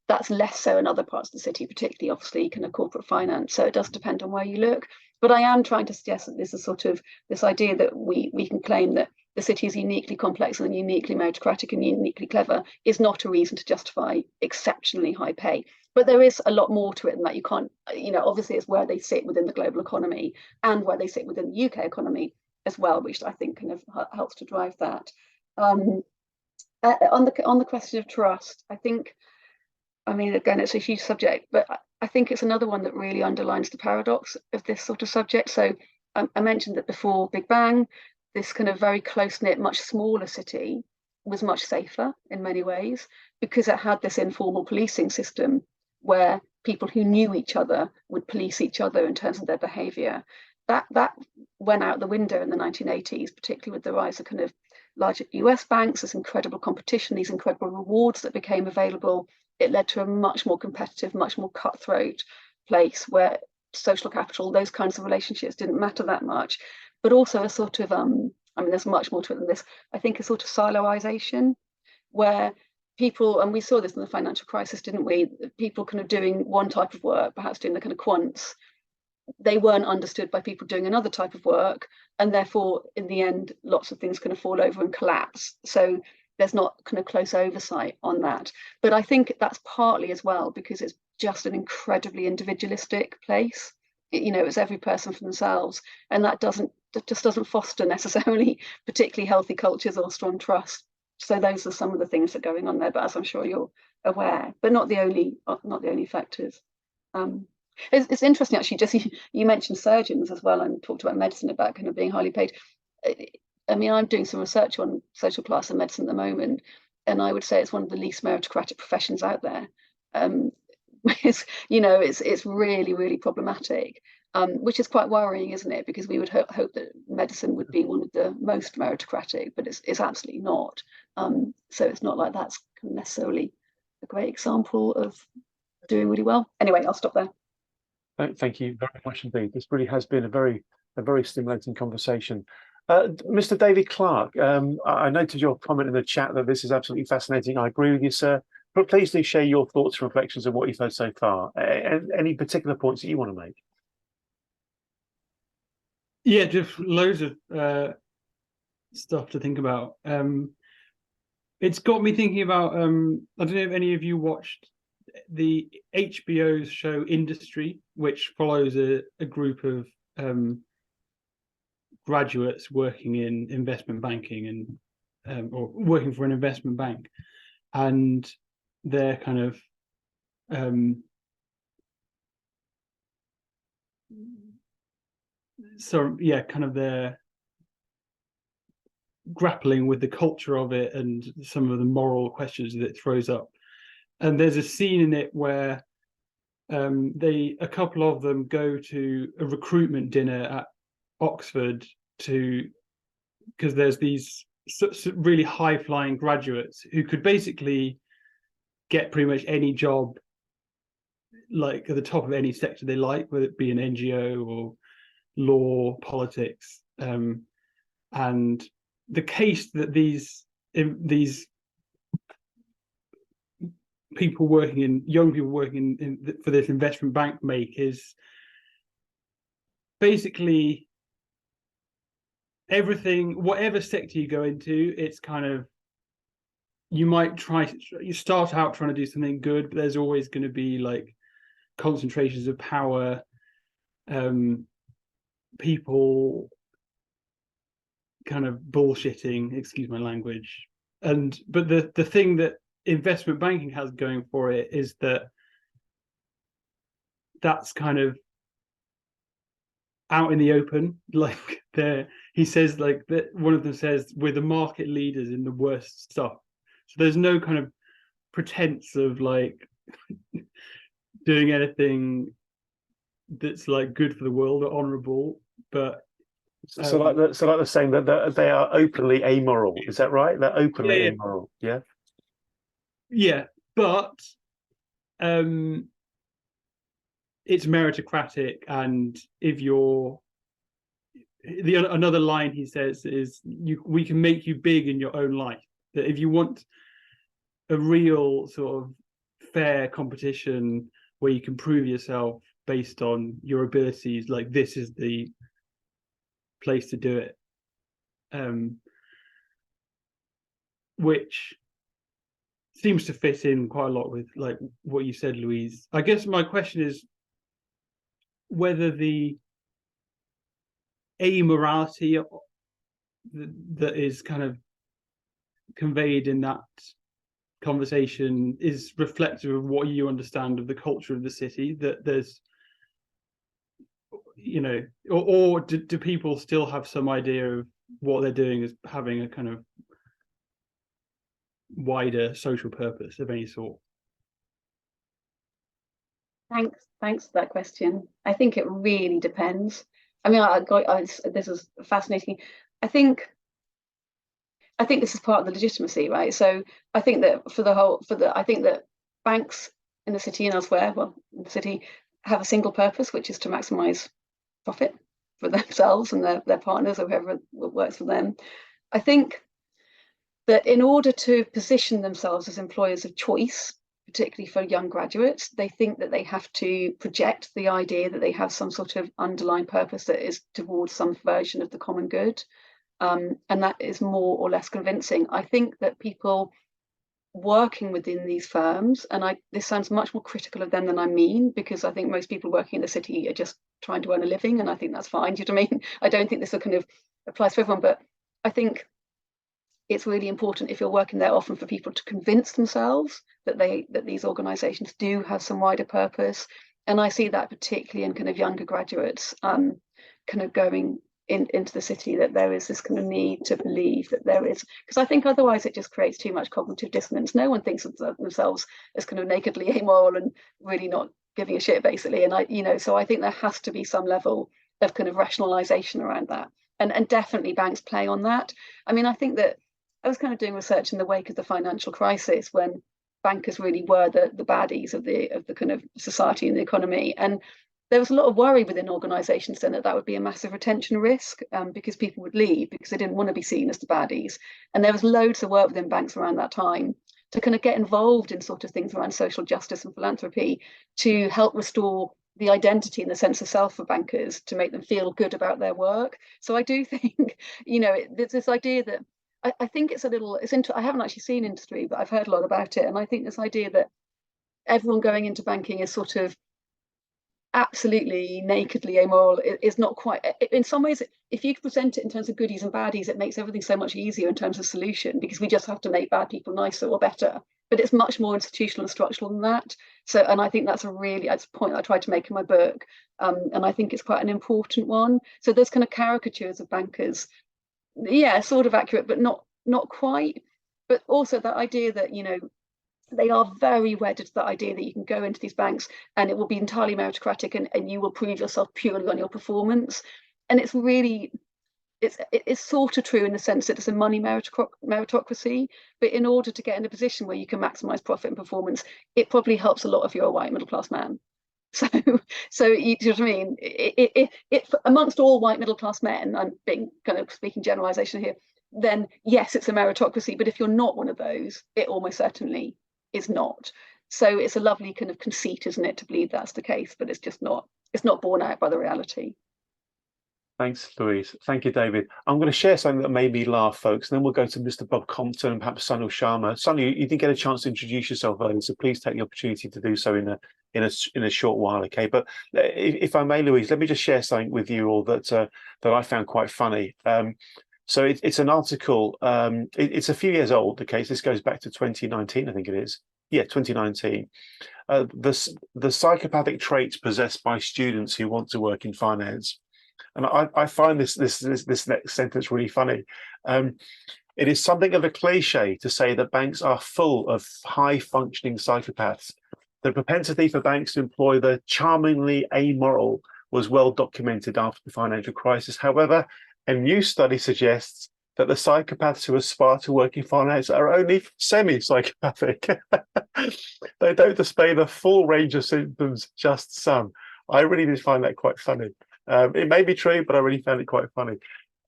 That's less so in other parts of the city, particularly obviously kind of corporate finance. So it does depend on where you look. But I am trying to suggest that there's a sort of this idea that we can claim that the city is uniquely complex and uniquely meritocratic and uniquely clever is not a reason to justify exceptionally high pay. But there is a lot more to it than that. You can't, obviously it's where they sit within the global economy and where they sit within the UK economy as well, which I think kind of helps to drive that. On the question of trust, I think, again, it's a huge subject, but I think it's another one that really underlines the paradox of this sort of subject. So I mentioned that before Big Bang, this kind of very close-knit, much smaller city was much safer in many ways because it had this informal policing system where people who knew each other would police each other in terms of their behavior. that went out the window in the 1980s, particularly with the rise of kind of larger US banks, this incredible competition, these incredible rewards that became available. It led to a much more competitive, much more cutthroat place where social capital, those kinds of relationships didn't matter that much, but also a sort of, I mean, there's much more to it than this. I think a sort of siloization where people, and we saw this in the financial crisis, didn't we? People kind of doing one type of work, perhaps doing the kind of quants, they weren't understood by people doing another type of work, and therefore in the end lots of things kind of fall over and collapse. So there's not kind of close oversight on that, but I think that's partly as well because it's just an incredibly individualistic place. It's every person for themselves, and that just doesn't foster necessarily particularly healthy cultures or strong trust. So those are some of the things that are going on there, but as I'm sure you're aware, but not the only factors. It's interesting actually, just you mentioned surgeons as well and talked about medicine, about kind of being highly paid. I mean, I'm doing some research on social class and medicine at the moment, and I would say it's one of the least meritocratic professions out there. It's really, really problematic, which is quite worrying, isn't it? Because we would hope that medicine would be one of the most meritocratic, but it's absolutely not. So it's not like that's necessarily a great example of doing really well. Anyway, I'll stop there. Thank you very much indeed. This really has been a very stimulating conversation. Mr. David Clark, I noted your comment in the chat that this is absolutely fascinating. I agree with you, sir. But please do share your thoughts and reflections on what you've heard so far. And any particular points that you want to make? Yeah, just loads of stuff to think about. It's got me thinking about, I don't know if any of you watched the HBO's show Industry, which follows a group of graduates working in investment banking and or working for an investment bank, and they're kind of they're grappling with the culture of it and some of the moral questions that it throws up. And there's a scene in it where a couple of them go to a recruitment dinner at Oxford because there's these really high-flying graduates who could basically get pretty much any job, like at the top of any sector they like, whether it be an NGO or law, politics, and the case that these young people working for this investment bank make is basically everything, whatever sector you go into, it's kind of, you start out trying to do something good, but there's always going to be like concentrations of power, people kind of bullshitting, excuse my language. But the thing that investment banking has going for it is that's kind of out in the open. Like he says, like that one of them says, we're the market leaders in the worst stuff. So there's no kind of pretense of like doing anything that's like good for the world or honorable, but so like the saying that they are openly amoral. Is that right? They're openly amoral. Yeah. Yeah, but it's meritocratic, and if you're another line he says is we can make you big in your own life. That if you want a real sort of fair competition where you can prove yourself based on your abilities, like this is the place to do it. Which seems to fit in quite a lot with like what you said, Louise. I guess my question is whether the amorality that is kind of conveyed in that conversation is reflective of what you understand of the culture of the city, that there's, or do people still have some idea of what they're doing as having a kind of wider social purpose of any sort? Thanks for that question. I think it really depends. I mean, this is fascinating. I think this is part of the legitimacy, right? So I think that I think that banks in the city and elsewhere, well, in the city, have a single purpose, which is to maximize profit for themselves and their partners or whoever works for them. I think that in order to position themselves as employers of choice, particularly for young graduates, they think that they have to project the idea that they have some sort of underlying purpose that is towards some version of the common good. And that is more or less convincing. I think that people working within these firms, and this sounds much more critical of them than I mean, because I think most people working in the city are just trying to earn a living, and I think that's fine. Do you know what I mean? I don't think this will kind of applies for everyone, but I think it's really important if you're working there often for people to convince themselves that these organizations do have some wider purpose. And I see that particularly in kind of younger graduates kind of going into the city, that there is this kind of need to believe that there is, because I think otherwise it just creates too much cognitive dissonance. No one thinks of themselves as kind of nakedly amoral and really not giving a shit, basically. And so I think there has to be some level of kind of rationalization around that, and definitely banks play on that. I mean, I think that I was kind of doing research in the wake of the financial crisis, when bankers really were the baddies of the kind of society and the economy, and there was a lot of worry within organisations then that would be a massive retention risk, because people would leave because they didn't want to be seen as the baddies. And there was loads of work within banks around that time to kind of get involved in sort of things around social justice and philanthropy to help restore the identity and the sense of self for bankers, to make them feel good about their work. So I do think, there's this idea that I think it's I haven't actually seen industry, but I've heard a lot about it. And I think this idea that everyone going into banking is sort of absolutely nakedly amoral is not quite. In some ways, if you present it in terms of goodies and baddies, it makes everything so much easier in terms of solution, because we just have to make bad people nicer or better. But it's much more institutional and structural than that. So, and I think that's a point I tried to make in my book, and I think it's quite an important one. So there's kind of caricatures of bankers, yeah, sort of accurate, but not quite. But also that idea that they are very wedded to the idea that you can go into these banks and it will be entirely meritocratic, and you will prove yourself purely on your performance. And it's really, it's sort of true in the sense that it's a money meritocracy, but in order to get in a position where you can maximize profit and performance, it probably helps a lot if you're a white middle class man. So you know what I mean? It amongst all white middle class men, I'm being kind of speaking generalization here, then yes, it's a meritocracy. But if you're not one of those, it almost certainly is not. So it's a lovely kind of conceit, isn't it, to believe that's the case, but it's not borne out by the reality. Thanks, Louise. Thank you, David. I'm going to share something that made me laugh, folks, and then we'll go to Mr. Bob Compton and perhaps Sunil Sharma. Sunil, you didn't get a chance to introduce yourself earlier, so please take the opportunity to do so in a short while, okay? But if I may, Louise, let me just share something with you all that I found quite funny. So it's an article. It's a few years old. Okay, so this goes back to 2019, I think it is. Yeah, 2019. The psychopathic traits possessed by students who want to work in finance. And I find this next sentence really funny. It is something of a cliche to say that banks are full of high-functioning psychopaths. The propensity for banks to employ the charmingly amoral was well documented after the financial crisis. However, a new study suggests that the psychopaths who aspire to work in finance are only semi-psychopathic. They don't display the full range of symptoms, just some. I really did find that quite funny. It may be true, but I really found it quite funny.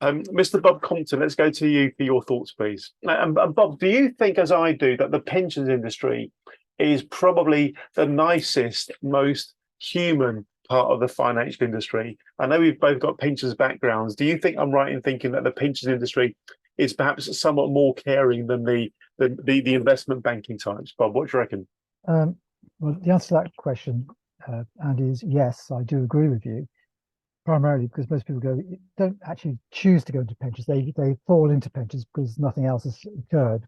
Mr. Bob Compton, let's go to you for your thoughts, please. And Bob, do you think, as I do, that the pensions industry is probably the nicest, most human part of the financial industry? I know we've both got pensions backgrounds. Do you think I'm right in thinking that the pensions industry is perhaps somewhat more caring than the investment banking types? Bob, what do you reckon? Well, the answer to that question, Andy, is yes, I do agree with you. Primarily because most people don't actually choose to go into pensions. They fall into pensions because nothing else has occurred.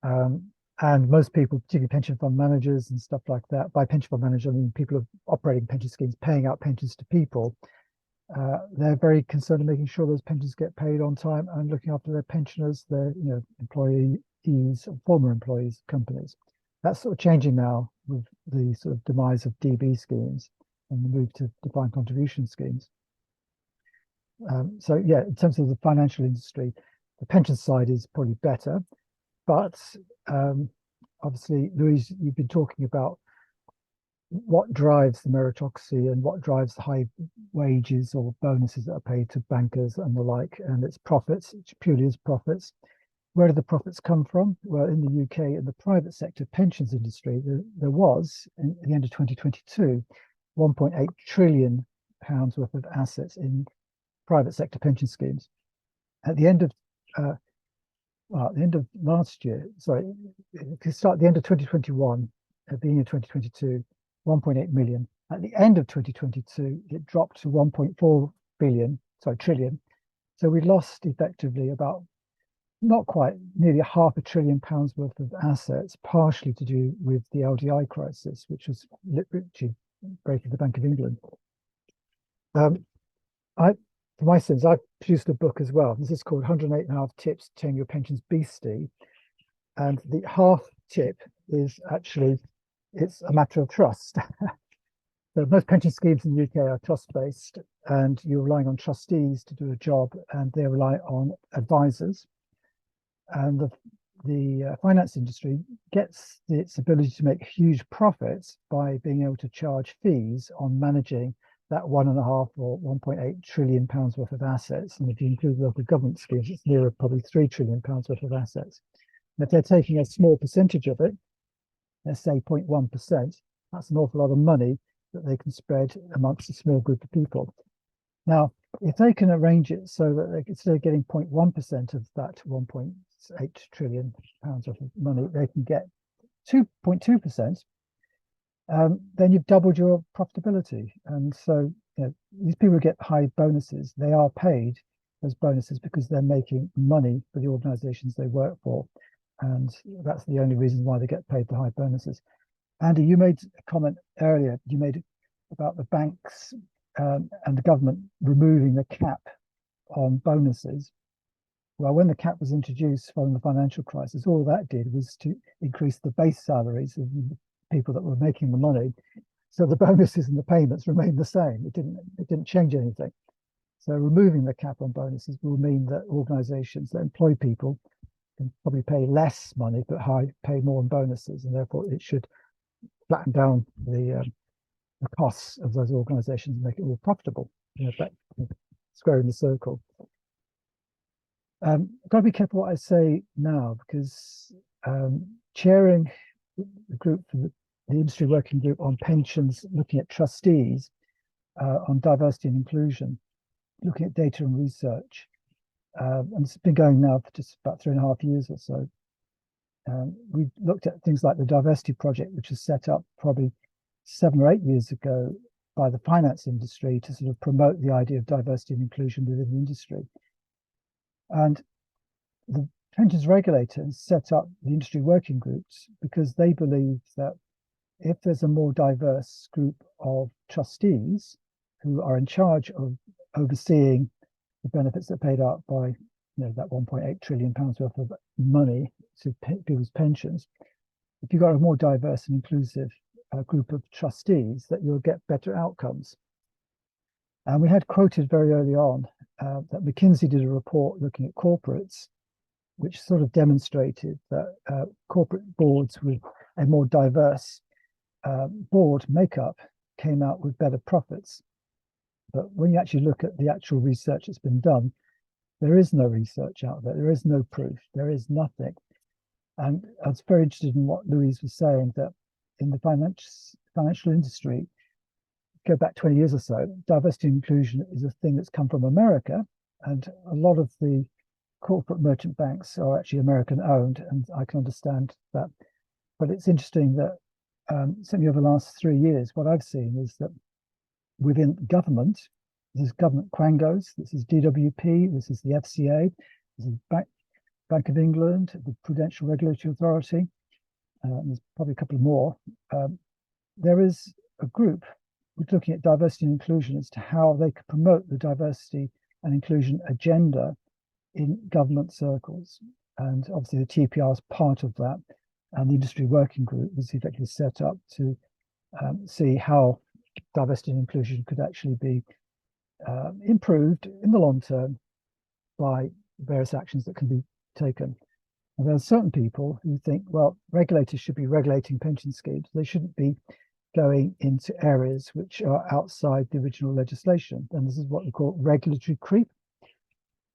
And most people, particularly pension fund managers and stuff like that, by pension fund manager, I mean people of operating pension schemes, paying out pensions to people. They're very concerned in making sure those pensions get paid on time and looking after their pensioners, their employees, former employees of companies. That's sort of changing now with the sort of demise of DB schemes and the move to defined contribution schemes. So yeah, in terms of the financial industry, the pension side is probably better, but obviously, Louise, you've been talking about what drives the meritocracy and what drives the high wages or bonuses that are paid to bankers and the like, and it's profits, it's purely as profits. Where do the profits come from? Well, in the UK, in the private sector pensions industry, there was, at the end of 2022, 1.8 trillion pounds worth of assets in private sector pension schemes. At the end of at the end of last year, sorry, if you start at the end of 2021, at the beginning of 2022, 1.8 million. At the end of 2022, it dropped to 1.4 trillion. So we lost effectively about, not quite, nearly £500 billion worth of assets, partially to do with the LDI crisis, which was literally breaking the Bank of England. For my sins, I've produced a book as well. This is called 108.5 Tips to Tame Your Pensions Beastie. And the half tip is actually, it's a matter of trust. So most pension schemes in the UK are trust-based, and you're relying on trustees to do a job, and they rely on advisors. And the finance industry gets its ability to make huge profits by being able to charge fees on managing that 1.5 or 1.8 trillion pounds worth of assets. And if you include local government schemes, it's nearer probably 3 trillion pounds worth of assets. And if they're taking a small percentage of it, let's say 0.1%, that's an awful lot of money that they can spread amongst a small group of people. Now, if they can arrange it so that they, instead of getting 0.1% of that 1.8 trillion pounds worth of money, they can get 2.2%, then you've doubled your profitability. And so, you know, these people who get high bonuses, they are paid those bonuses because they're making money for the organizations they work for. And that's the only reason why they get paid the high bonuses. Andy, you made a comment earlier, you made about the banks and the government removing the cap on bonuses. Well, when the cap was introduced following the financial crisis, all that did was to increase the base salaries of the people that were making the money. So the bonuses and the payments remained the same. It didn't change anything. So removing the cap on bonuses will mean that organizations that employ people can probably pay less money, but pay more on bonuses, and therefore it should flatten down the costs of those organizations and make it more profitable, in effect, squaring the circle. I've got to be careful what I say now, because chairing the group for the industry working group on pensions, looking at trustees, on diversity and inclusion, looking at data and research, and it's been going now for just about 3.5 years or so. We've looked at things like the Diversity Project, which was set up probably 7 or 8 years ago by the finance industry to sort of promote the idea of diversity and inclusion within the industry. And the pensions regulators set up the industry working groups because they believe that if there's a more diverse group of trustees who are in charge of overseeing the benefits that are paid out by, you know, that 1.8 trillion pounds worth of money to people's pensions, if you've got a more diverse and inclusive group of trustees, that you'll get better outcomes. And we had quoted very early on that McKinsey did a report looking at corporates, which sort of demonstrated that corporate boards with a more diverse board makeup came out with better profits. But when you actually look at the actual research that's been done, there is no research out there. There is no proof. There is nothing. And I was very interested in what Louise was saying, that in the financial industry, go back 20 years or so, diversity and inclusion is a thing that's come from America. And a lot of the corporate merchant banks are actually American owned, and I can understand that. But it's interesting that certainly over the last 3 years, what I've seen is that within government, this is government quangos, this is DWP, this is the FCA, this is Bank of England, the Prudential Regulatory Authority, there's probably a couple more. There is a group looking at diversity and inclusion as to how they could promote the diversity and inclusion agenda in government circles. And obviously the TPR is part of that. And the industry working group was effectively set up to see how diversity and inclusion could actually be improved in the long term by various actions that can be taken. And there are certain people who think, well, regulators should be regulating pension schemes. They shouldn't be going into areas which are outside the original legislation. And this is what we call regulatory creep.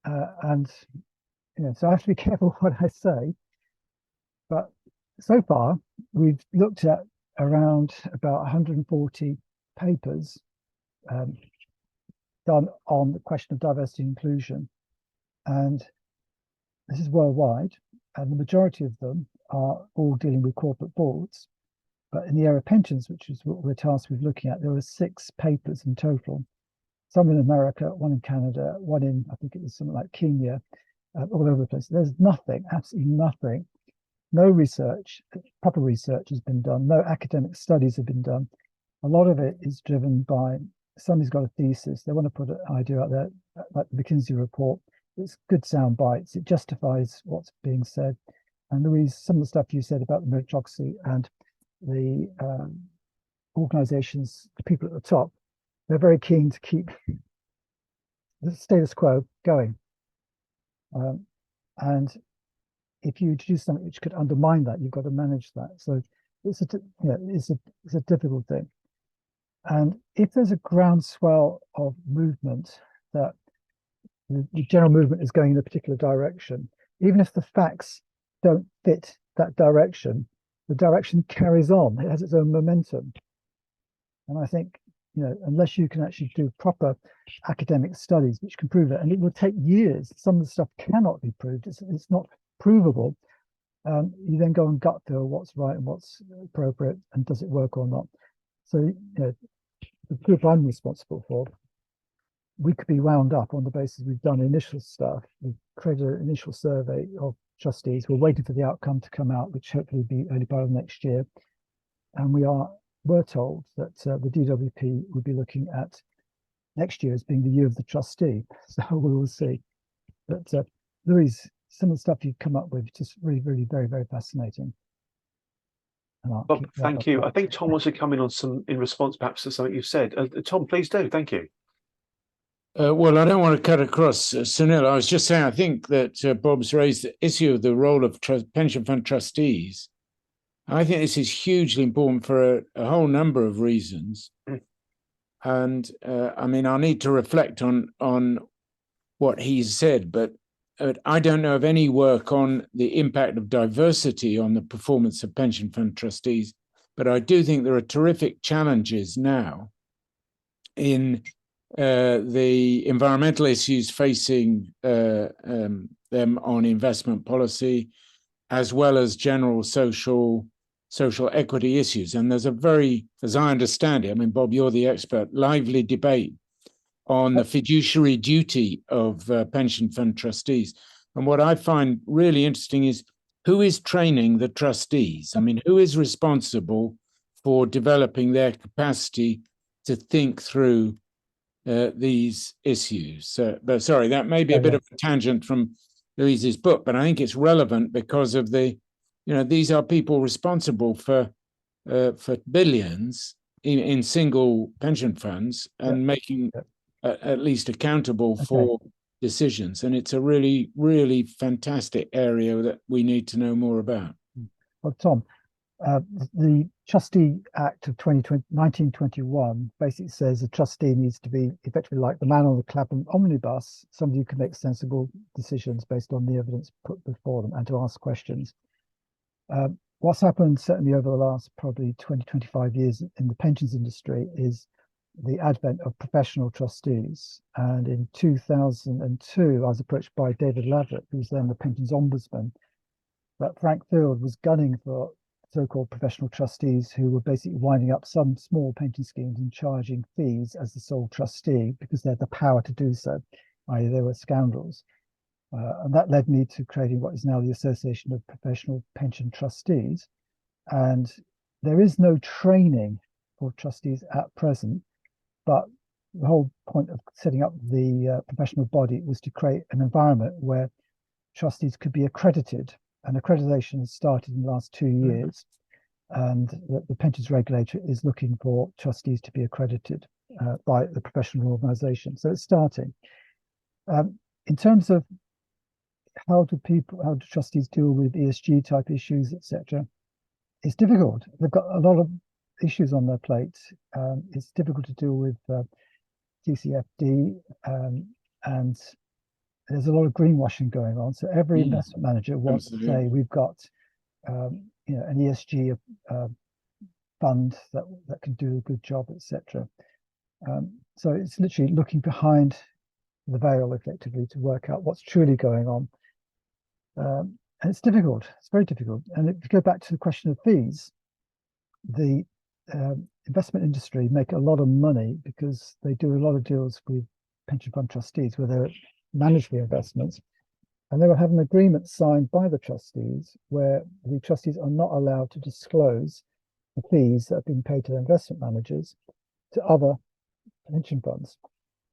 And so I have to be careful what I say. But so far, we've looked at around about 140 papers done on the question of diversity and inclusion. And this is worldwide. And the majority of them are all dealing with corporate boards. But in the area of pensions, which is what we're tasked with looking at, there were 6 papers in total. Some in America, one in Canada, one in, I think it was something like Kenya, all over the place. There's nothing, absolutely nothing. No research, proper research has been done. No academic studies have been done. A lot of it is driven by somebody's got a thesis. They want to put an idea out there, like the McKinsey report. It's good sound bites. It justifies what's being said. And Louise, some of the stuff you said about the meritocracy and the organizations, the people at the top, they're very keen to keep the status quo going. And if you introduce something which could undermine that, you've got to manage that. So it's a difficult thing. And if there's a groundswell of movement that the general movement is going in a particular direction, even if the facts don't fit that direction, the direction carries on. It has its own momentum. And I think, unless you can actually do proper academic studies which can prove it, and it will take years, some of the stuff cannot be proved, it's not provable, you then go and gut feel what's right and what's appropriate and does it work or not. So, the group I'm responsible for, we could be wound up on the basis we've done initial stuff. We've created an initial survey of trustees. We're waiting for the outcome to come out, which hopefully will be early part of next year. And we're told that the DWP would be looking at next year as being the year of the trustee. So we will see. But Louise, some of the stuff you've come up with, just really, really very, very fascinating. Bob, thank you. I think Tom wants to come in on in response perhaps to something you've said. Tom, please do. Thank you. Well, I don't want to cut across Sunil. I was just saying, I think that Bob's raised the issue of the role of pension fund trustees. I think this is hugely important for a whole number of reasons. And I'll need to reflect on what he's said, but I don't know of any work on the impact of diversity on the performance of pension fund trustees. But I do think there are terrific challenges now in the environmental issues facing them on investment policy, as well as general social equity issues. And there's a very, as I understand it, Bob, you're the expert, lively debate on the fiduciary duty of pension fund trustees. And what I find really interesting is who is training the trustees? Who is responsible for developing their capacity to think through these issues? But sorry, that may be a bit of a tangent from Louise's book, but I think it's relevant because of these are people responsible for billions in single pension funds and making at least accountable for decisions. And it's a really, really fantastic area that we need to know more about. Well, Tom, the Trustee Act of 1921 basically says a trustee needs to be effectively like the man on the Clapham omnibus, somebody who can make sensible decisions based on the evidence put before them and to ask questions. What's happened certainly over the last probably 20, 25 years in the pensions industry is the advent of professional trustees. And in 2002, I was approached by David Laverick, who was then the pensions ombudsman, that Frank Field was gunning for so-called professional trustees who were basically winding up some small pension schemes and charging fees as the sole trustee because they had the power to do so, i.e. they were scoundrels. And that led me to creating what is now the Association of Professional Pension Trustees. And there is no training for trustees at present, but the whole point of setting up the professional body was to create an environment where trustees could be accredited. And accreditation has started in the last 2 years. And the pensions regulator is looking for trustees to be accredited. by the professional organisation. So it's starting. In terms of how do trustees deal with ESG type issues, etc., it's difficult. They've got a lot of issues on their plate. It's difficult to deal with TCFD, and there's a lot of greenwashing going on. So every investment manager wants to say we've got an ESG fund that can do a good job, etc. So it's literally looking behind the veil, effectively, to work out what's truly going on. And it's difficult. It's very difficult. And if you go back to the question of fees, the investment industry make a lot of money because they do a lot of deals with pension fund trustees where they manage the investments, and they will have an agreement signed by the trustees where the trustees are not allowed to disclose the fees that have been paid to the investment managers to other pension funds,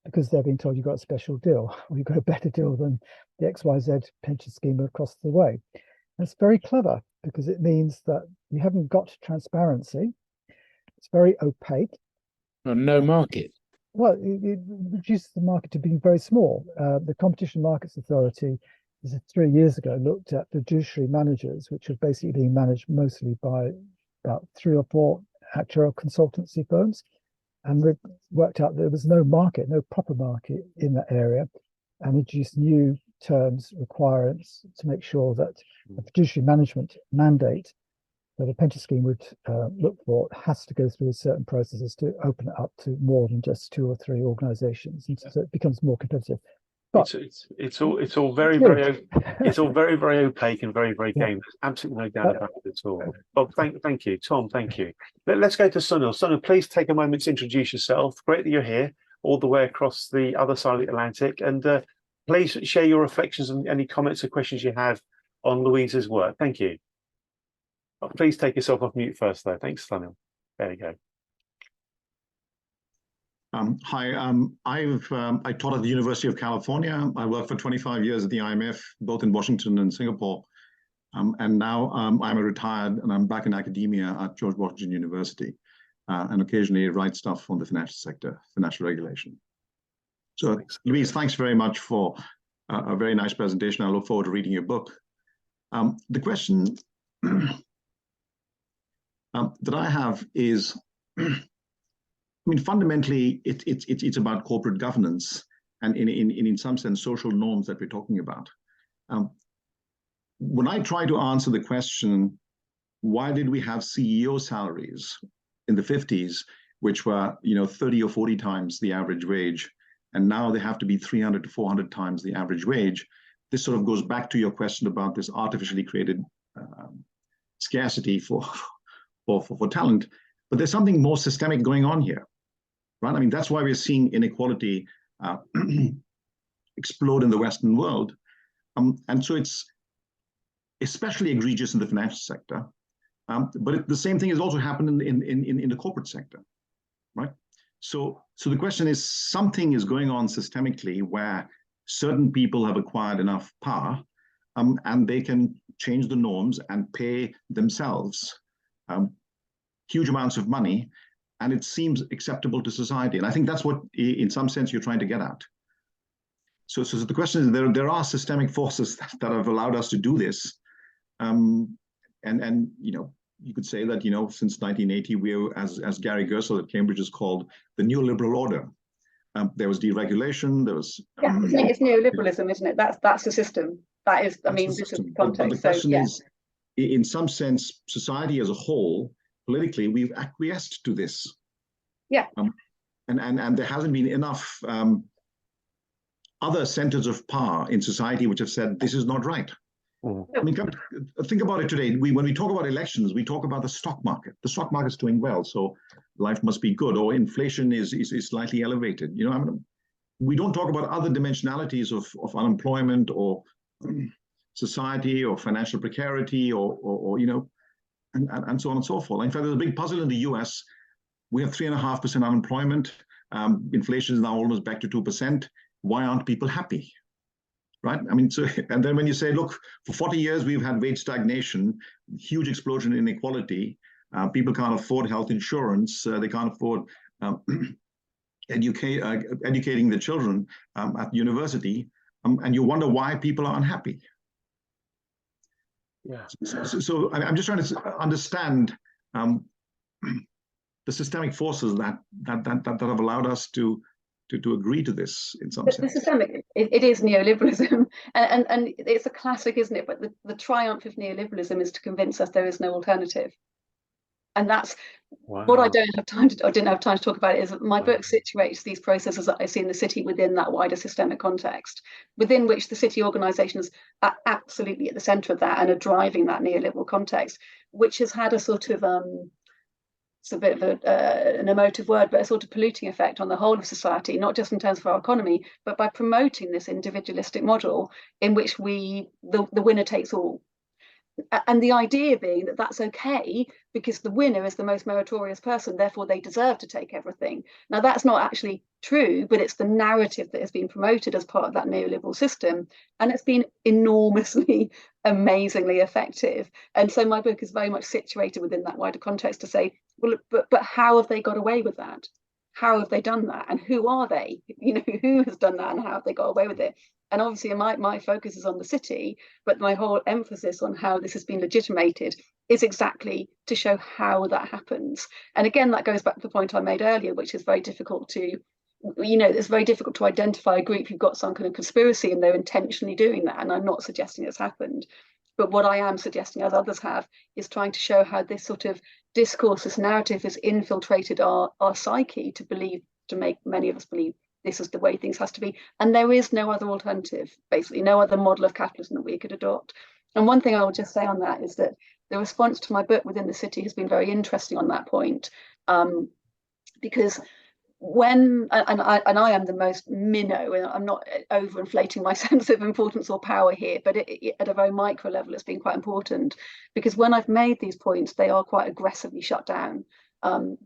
because they're being told you've got a special deal, or you've got a better deal than the XYZ pension scheme across the way. And it's very clever because it means that you haven't got transparency. It's very opaque. Well, no market. Well, it reduces the market to being very small. The Competition Markets Authority, 3 years ago, looked at fiduciary managers, which are basically being managed mostly by about 3 or 4 actuarial consultancy firms, and we worked out there was no market, no proper market in that area, and introduced new terms, requirements to make sure that the fiduciary management mandate that a pension scheme would look for has to go through certain processes to open it up to more than just 2 or 3 organisations, and so it becomes more competitive. But it's all very very opaque and very game. There's absolutely no doubt about it at all. Bob, thank you. Tom, thank you. Let's go to Sunil. Sunil, please take a moment to introduce yourself. Great that you're here all the way across the other side of the Atlantic, and please share your reflections and any comments or questions you have on Louise's work. Thank you. Please take yourself off mute first, though. Thanks, Sunil. There you go. Hi, I taught at the University of California. I worked for 25 years at the IMF, both in Washington and Singapore. And now I'm a retired, and I'm back in academia at George Washington University, and occasionally write stuff on the financial sector, financial regulation. So, Louise, thanks very much for a very nice presentation. I look forward to reading your book. The question that I have is, I mean, fundamentally, it's about corporate governance and in some sense, social norms that we're talking about. When I try to answer the question, why did we have CEO salaries in the 50s, which were 30 or 40 times the average wage, and now they have to be 300 to 400 times the average wage? This sort of goes back to your question about this artificially created scarcity for talent. But there's something more systemic going on here, right? I mean, that's why we're seeing inequality explode in the Western world. And so it's especially egregious in the financial sector. But the same thing has also happened in the corporate sector, right? So the question is, something is going on systemically where certain people have acquired enough power, and they can change the norms and pay themselves huge amounts of money, and it seems acceptable to society. And I think that's what, in some sense, you're trying to get at. So the question is, there are systemic forces that have allowed us to do this. And you could say that, since 1980, we're, as Gary Gersel at Cambridge has called, the neoliberal order. There was deregulation, there was... it's neoliberalism, isn't it? That's the system. That is, I mean, this is the context. But the question is, in some sense, society as a whole, politically, we've acquiesced to this. Yeah. And there hasn't been enough other centers of power in society which have said, this is not right. I mean, think about it today. When we talk about elections, we talk about the stock market. The stock market's doing well, so life must be good, or inflation is slightly elevated. I mean, we don't talk about other dimensionalities of unemployment or society or financial precarity or and so on and so forth. In fact, there's a big puzzle in the US. We have 3.5% unemployment. Inflation is now almost back to 2%. Why aren't people happy? Right? I mean, and then when you say, look, for 40 years, we've had wage stagnation, huge explosion in inequality. People can't afford health insurance. They can't afford educating the children at university, and you wonder why people are unhappy. Yeah. So I'm just trying to understand the systemic forces that have allowed us to agree to this in some The sense. systemic, it is neoliberalism, and it's a classic, isn't it? But the triumph of neoliberalism is to convince us there is no alternative. And that's what I didn't have time to talk about, is that my book situates these processes that I see in the city within that wider systemic context, within which the city organisations are absolutely at the centre of that and are driving that neoliberal context, which has had a sort of it's a bit of an emotive word, but a sort of polluting effect on the whole of society, not just in terms of our economy, but by promoting this individualistic model in which the winner takes all. And the idea being that that's okay because the winner is the most meritorious person, therefore they deserve to take everything. Now, that's not actually true, but it's the narrative that has been promoted as part of that neoliberal system. And it's been enormously, amazingly effective. And so my book is very much situated within that wider context to say, well, but how have they got away with that? How have they done that? And who are they? You know, who has done that and how have they got away with it? And obviously my focus is on the city, but my whole emphasis on how this has been legitimated is exactly to show how that happens. And again, that goes back to the point I made earlier, which is very difficult to, it's very difficult to identify a group who've got some kind of conspiracy and they're intentionally doing that. And I'm not suggesting it's happened. But what I am suggesting, as others have, is trying to show how this sort of discourse, this narrative has infiltrated our psyche to make many of us believe this is the way things has to be. And there is no other alternative, basically, no other model of capitalism that we could adopt. And one thing I will just say on that is that the response to my book within the city has been very interesting on that point, because when, and I am the most minnow, and I'm not overinflating my sense of importance or power here, but at a very micro level, it's been quite important, because when I've made these points, they are quite aggressively shut down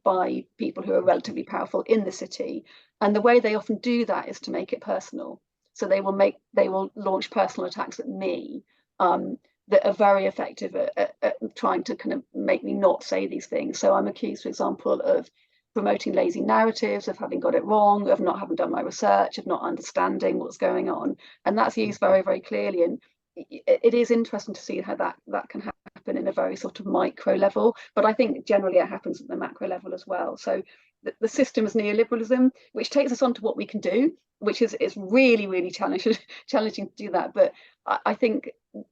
by people who are relatively powerful in the city. And the way they often do that is to make it personal. So they will launch personal attacks at me that are very effective at trying to kind of make me not say these things. So I'm accused, for example, of promoting lazy narratives, of having got it wrong, of not having done my research, of not understanding what's going on. And that's used very, very clearly. And it is interesting to see how that can happen in a very sort of micro level. But I think generally it happens at the macro level as well. So the system is neoliberalism, which takes us on to what we can do, which is really, really challenging to do that. But I think the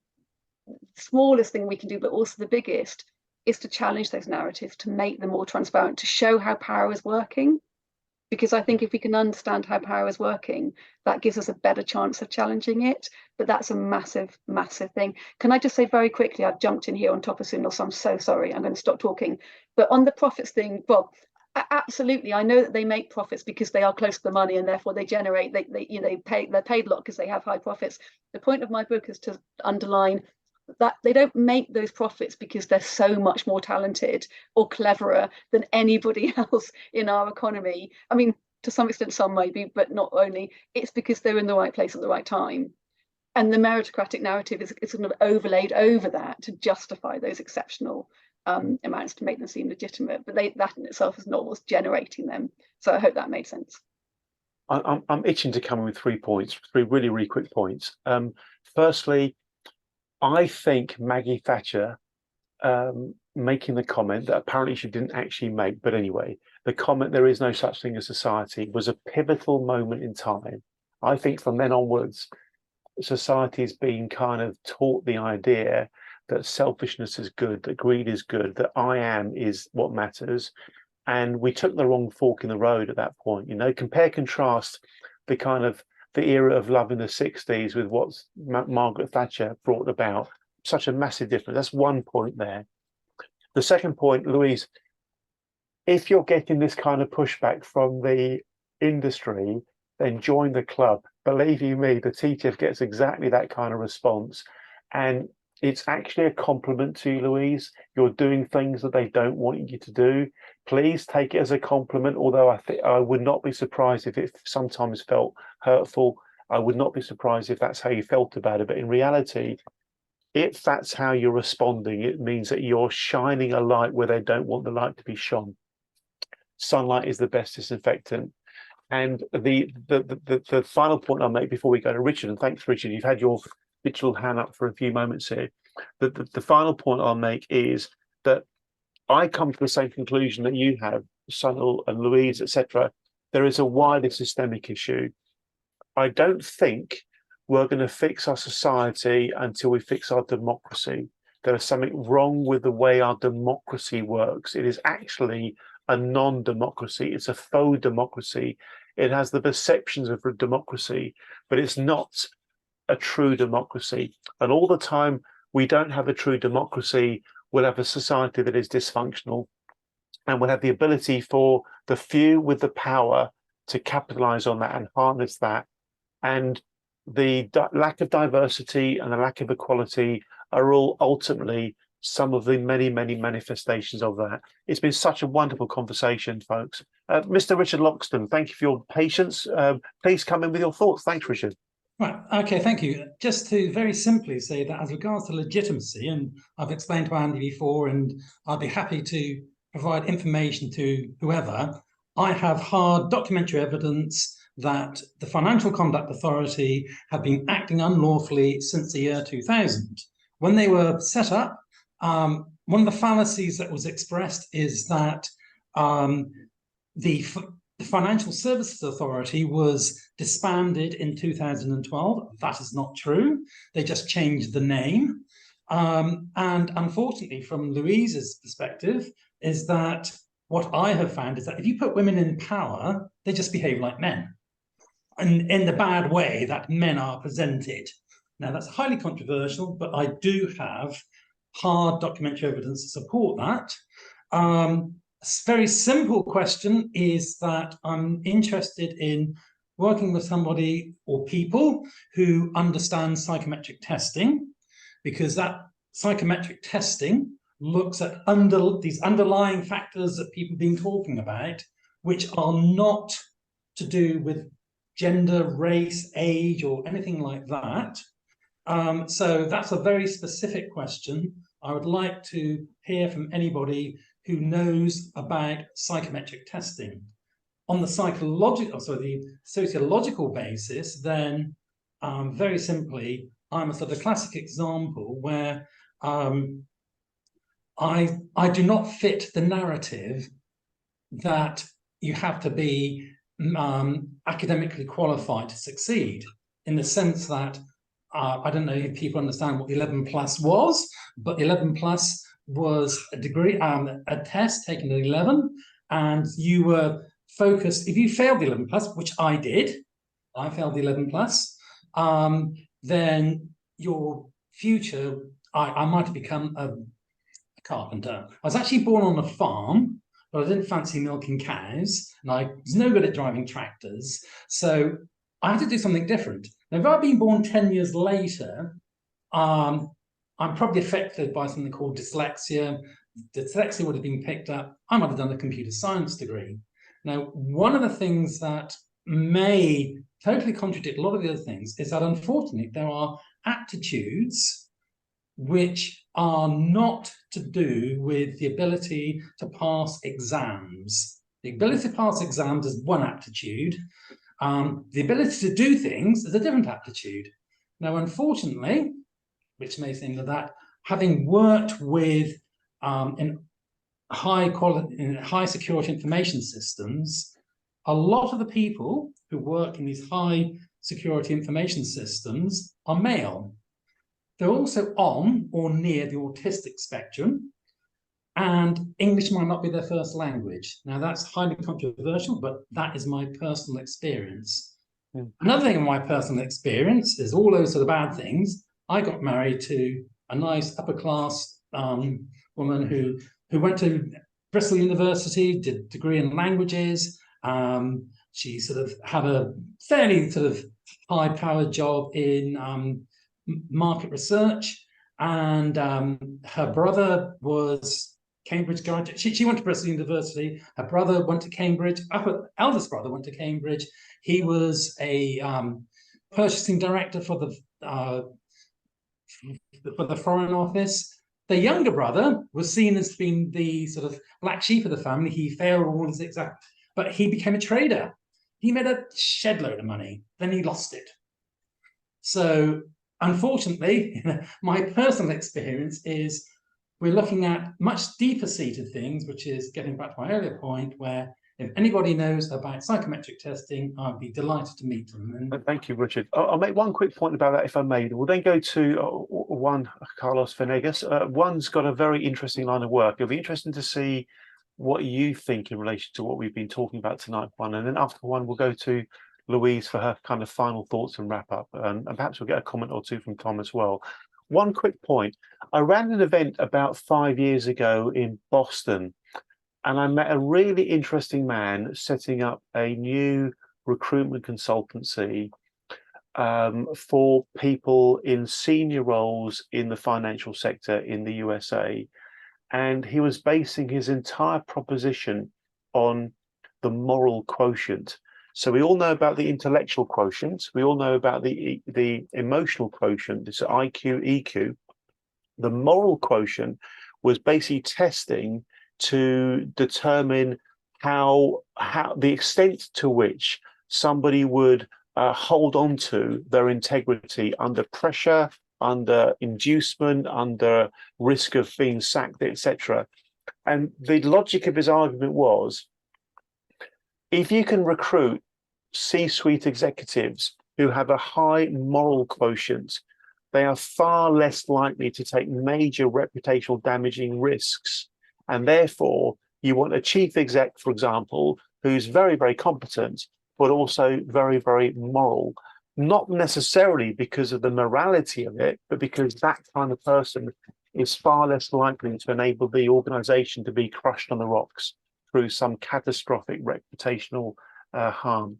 smallest thing we can do, but also the biggest, is to challenge those narratives, to make them more transparent, to show how power is working. Because I think if we can understand how power is working, that gives us a better chance of challenging it. But that's a massive, massive thing. Can I just say very quickly, I've jumped in here on top of Sunil, so I'm so sorry. I'm going to stop talking. But on the profits thing, Bob, absolutely, I know that they make profits because they are close to the money and therefore they generate, they're paid a lot because they have high profits. The point of my book is to underline that they don't make those profits because they're so much more talented or cleverer than anybody else in our economy. I mean, to some extent, some maybe, but not only. It's because they're in the right place at the right time. And the meritocratic narrative is sort of overlaid over that to justify those exceptional amounts to make them seem legitimate. But that in itself is not what's generating them. So I hope that made sense. I'm itching to come in with 3 points, 3 really, really quick points. Firstly, I think Maggie Thatcher making the comment that apparently she didn't actually make, but anyway, the comment "there is no such thing as society" was a pivotal moment in time. I think from then onwards, society is being kind of taught the idea that selfishness is good, that greed is good, that I am is what matters. And we took the wrong fork in the road at that point. Compare, contrast the kind of the era of love in the 60s with what Margaret Thatcher brought about. Such a massive difference. That's one point there. The second point, Louise, if you're getting this kind of pushback from the industry, then join the club. Believe you me, the TTF gets exactly that kind of response. And it's actually a compliment to you, Louise. You're doing things that they don't want you to do. Please take it as a compliment, although I would not be surprised if it sometimes felt hurtful. I would not be surprised if that's how you felt about it. But in reality, if that's how you're responding, it means that you're shining a light where they don't want the light to be shone. Sunlight is the best disinfectant. And the final point I'll make before we go to Richard, and thanks, Richard, you've had your digital hand up for a few moments here. The final point I'll make is that I come to the same conclusion that you have, Sunil and Louise, etc. There is a wider systemic issue. I don't think we're going to fix our society until we fix our democracy. There is something wrong with the way our democracy works. It is actually a non-democracy. It's a faux democracy. It has the perceptions of a democracy, but it's not a true democracy. And all the time we don't have a true democracy, we'll have a society that is dysfunctional, and we'll have the ability for the few with the power to capitalize on that and harness that. And the lack of diversity and the lack of equality are all ultimately some of the many, many manifestations of that. It's been such a wonderful conversation, folks. Mr. Richard Loxton, thank you for your patience. Please come in with your thoughts. Thanks, Richard. Right, okay, thank you. Just to very simply say that as regards to legitimacy, and I've explained to Andy before, and I'll be happy to provide information to whoever, I have hard documentary evidence that the Financial Conduct Authority have been acting unlawfully since the year 2000. When they were set up, one of the fallacies that was expressed is that the Financial Services Authority was disbanded in 2012. That is not true. They just changed the name. And unfortunately, from Louise's perspective, is that what I have found is that if you put women in power, they just behave like men, and in the bad way that men are presented. Now, that's highly controversial, but I do have hard documentary evidence to support that. A very simple question is that I'm interested in working with somebody or people who understand psychometric testing, because that psychometric testing looks at these underlying factors that people have been talking about, which are not to do with gender, race, age, or anything like that. So that's a very specific question. I would like to hear from anybody who knows about psychometric testing. On the the sociological basis, then very simply, I'm a sort of classic example where I do not fit the narrative that you have to be academically qualified to succeed, in the sense that I don't know if people understand what the 11 plus was, but the 11 plus was a degree, a test taken at 11, and you were focused. If you failed the 11 plus, which I did, I failed the 11 plus, then your future, I might have become a carpenter. I was actually born on a farm, but I didn't fancy milking cows, and I was no good at driving tractors, so I had to do something different. Now, if I'd been born 10 years later, I'm probably affected by something called dyslexia. Dyslexia would have been picked up. I might have done a computer science degree. Now, one of the things that may totally contradict a lot of the other things is that, unfortunately, there are aptitudes which are not to do with the ability to pass exams. The ability to pass exams is one aptitude. The ability to do things is a different aptitude. Now, unfortunately, which may seem that having worked with in high security information systems, a lot of the people who work in these high security information systems are male. They're also on or near the autistic spectrum, and English might not be their first language. Now, that's highly controversial, but that is my personal experience. Another thing in my personal experience is all those sort of bad things. I got married to a nice upper class woman who went to Bristol University, did a degree in languages. She sort of had a fairly sort of high-powered job in market research, and her brother was Cambridge graduate. She went to Bristol University. Her brother went to Cambridge. Her eldest brother went to Cambridge. He was a purchasing director for the Foreign Office. The younger brother was seen as being the sort of black sheep of the family. He failed all his exams, but he became a trader. he made a shed load of money, then he lost it. So unfortunately, my personal experience is we're looking at much deeper seated things, which is getting back to my earlier point, where if anybody knows about psychometric testing, I'd be delighted to meet them. And Thank you, Richard. I'll make one quick point about that, if I may. We'll then go to one, Carlos Venegas. One's got a very interesting line of work. It'll be interesting to see what you think in relation to what we've been talking about tonight, Juan. And then after Juan, we'll go to Louise for her kind of final thoughts and wrap up. And perhaps we'll get a comment or two from Tom as well. One quick point. I ran an event about 5 years ago in Boston, and I met a really interesting man setting up a new recruitment consultancy for people in senior roles in the financial sector in the USA. And he was basing his entire proposition on the moral quotient. So we all know about the intellectual quotient. We all know about the emotional quotient. It's IQ, EQ. The moral quotient was basically testing to determine how the extent to which somebody would hold on to their integrity under pressure, under inducement, under risk of being sacked, etc. And the logic of his argument was, if you can recruit C-suite executives who have a high moral quotient, they are far less likely to take major reputational damaging risks. And therefore, you want a chief exec, for example, who's very, very competent, but also very, very moral. Not necessarily because of the morality of it, but because that kind of person is far less likely to enable the organization to be crushed on the rocks through some catastrophic reputational harm.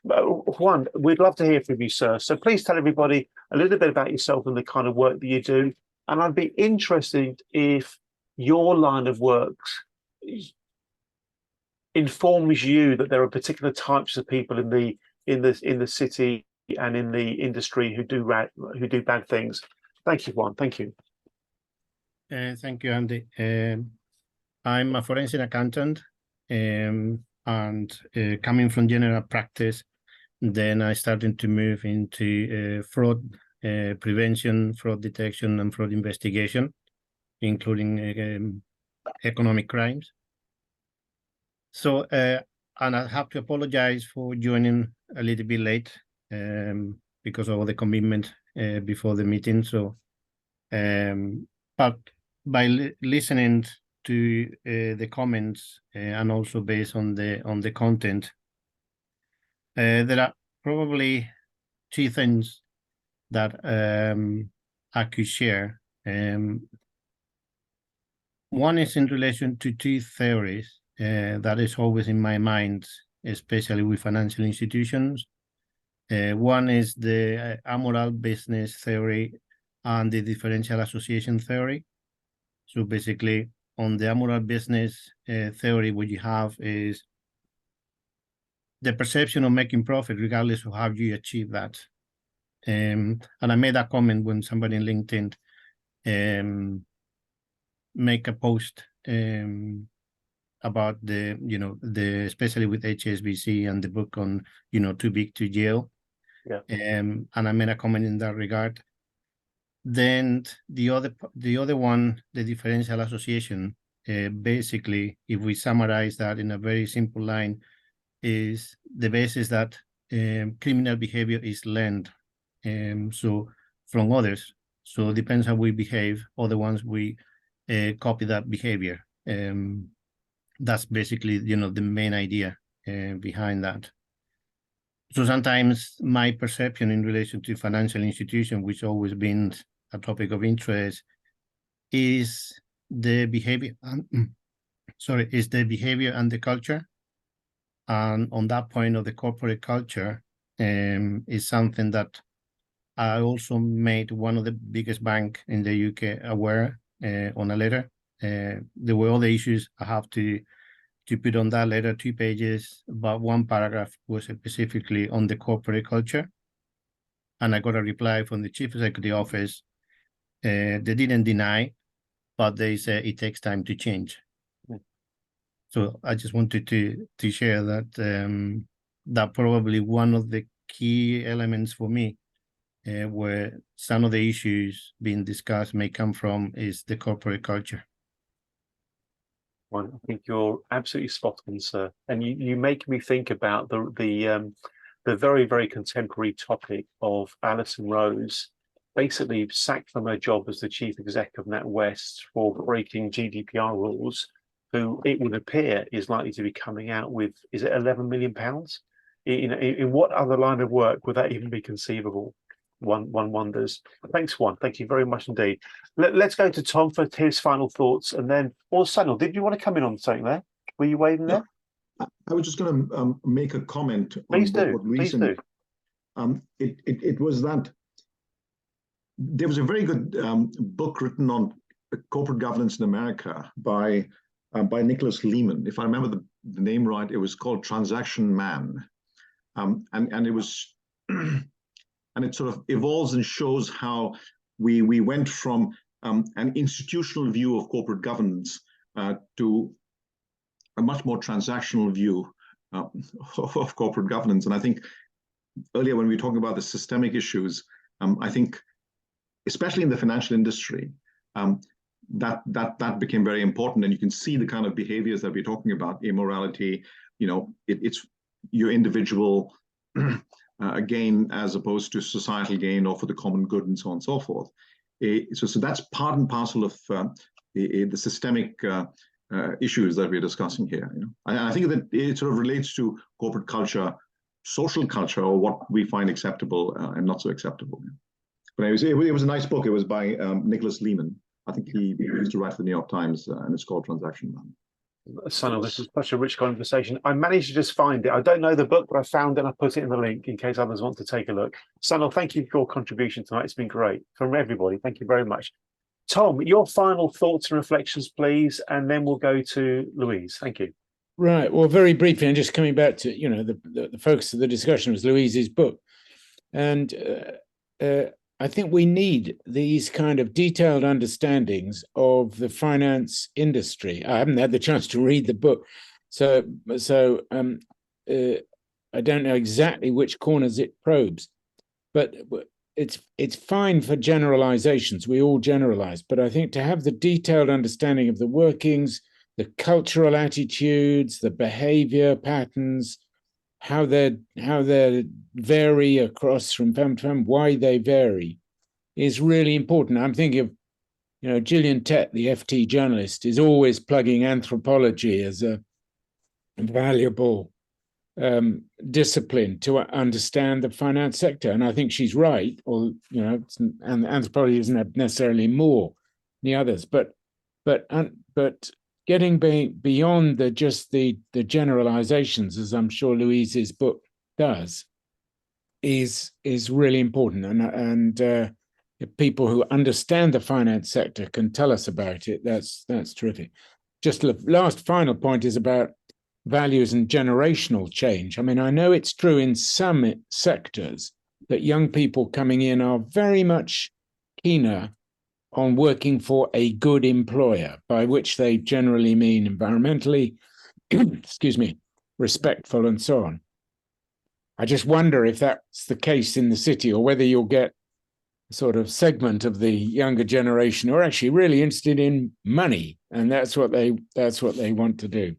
Juan, we'd love to hear from you, sir. So please tell everybody a little bit about yourself and the kind of work that you do. And I'd be interested if your line of work informs you that there are particular types of people in the city and in the industry who do bad things. Thank you, Juan. Thank you. Thank you, Andy. I'm a forensic accountant, and coming from general practice, then I started to move into fraud prevention, fraud detection, and fraud investigation, including economic crimes. So, and I have to apologize for joining a little bit late because of the commitment before the meeting. So, but by listening to the comments and also based on the content, there are probably two things that I could share. One is in relation to two theories that is always in my mind, especially with financial institutions. One is the amoral business theory and the differential association theory. So basically, on the amoral business theory, what you have is the perception of making profit, regardless of how you achieve that. And I made that comment when somebody in LinkedIn make a post about the especially with HSBC and the book on too big to jail. Yeah. And I made a comment in that regard. Then the other one, the differential association, basically, if we summarize that in a very simple line, is the basis that criminal behavior is learned, so from others. So it depends how we behave. Other ones we copy that behavior. That's basically the main idea behind that. So sometimes my perception in relation to financial institution, which always been a topic of interest, is the behavior. Is the behavior and the culture. And on that point of the corporate culture, is something that I also made one of the biggest bank in the UK aware on a letter. There were other issues I have to put on that letter, 2 pages, but one paragraph was specifically on the corporate culture. And I got a reply from the chief executive office. They didn't deny, but they said it takes time to change. So I just wanted to share that that probably one of the key elements for me, where some of the issues being discussed may come from, is the corporate culture. Well, I think you're absolutely spot on, sir. And you make me think about the very, very contemporary topic of Alison Rose basically sacked from her job as the chief exec of NatWest for breaking GDPR rules, who it would appear is likely to be coming out with, is it £11 million? In what other line of work would that even be conceivable? One wonders. Thanks, Juan. Thank you very much indeed. Let's go to Tom for his final thoughts, and then, or Sunil, did you want to come in on something there? Were you waving there? I was just going to make a comment. Please on do. what Louise Please do. It was that there was a very good book written on corporate governance in America by Nicholas Lehman. If I remember the name right, it was called Transaction Man, and it was. And it sort of evolves and shows how we went from an institutional view of corporate governance to a much more transactional view of corporate governance. And I think earlier when we were talking about the systemic issues, I think especially in the financial industry, that became very important. And you can see the kind of behaviors that we're talking about, immorality, it's your individual gain as opposed to societal gain or for the common good and so on and so forth. So that's part and parcel of the systemic issues that we're discussing here. And I think that it sort of relates to corporate culture, social culture, or what we find acceptable and not so acceptable. But it was a nice book. It was by Nicholas Lehman. I think he used to write for the New York Times, and it's called Transaction Man. Sunil, this is such a rich conversation. I managed to just find it. I don't know the book, but I found it and I put it in the link in case others want to take a look. Sunil, thank you for your contribution tonight. It's been great from everybody. Thank you very much. Tom, your final thoughts and reflections, please, and then we'll go to Louise. Thank you. Right. Well, very briefly, and just coming back to, the focus of the discussion was Louise's book. And I think we need these kind of detailed understandings of the finance industry. I haven't had the chance to read the book, so I don't know exactly which corners it probes, but it's fine for generalizations. We all generalize, but I think to have the detailed understanding of the workings, the cultural attitudes, the behavior patterns, how they vary across from firm to firm, why they vary, is really important. I'm thinking of, Gillian Tett, the FT journalist, is always plugging anthropology as a valuable discipline to understand the finance sector, and I think she's right. Or and anthropology isn't necessarily more than the others, but getting beyond the generalizations, as I'm sure Louise's book does, is really important. And if people who understand the finance sector can tell us about it, that's terrific. Just the last final point is about values and generational change. I mean, I know it's true in some sectors that young people coming in are very much keener on working for a good employer, by which they generally mean environmentally, respectful and so on. I just wonder if that's the case in the city, or whether you'll get a sort of segment of the younger generation who are actually really interested in money, and that's what they want to do.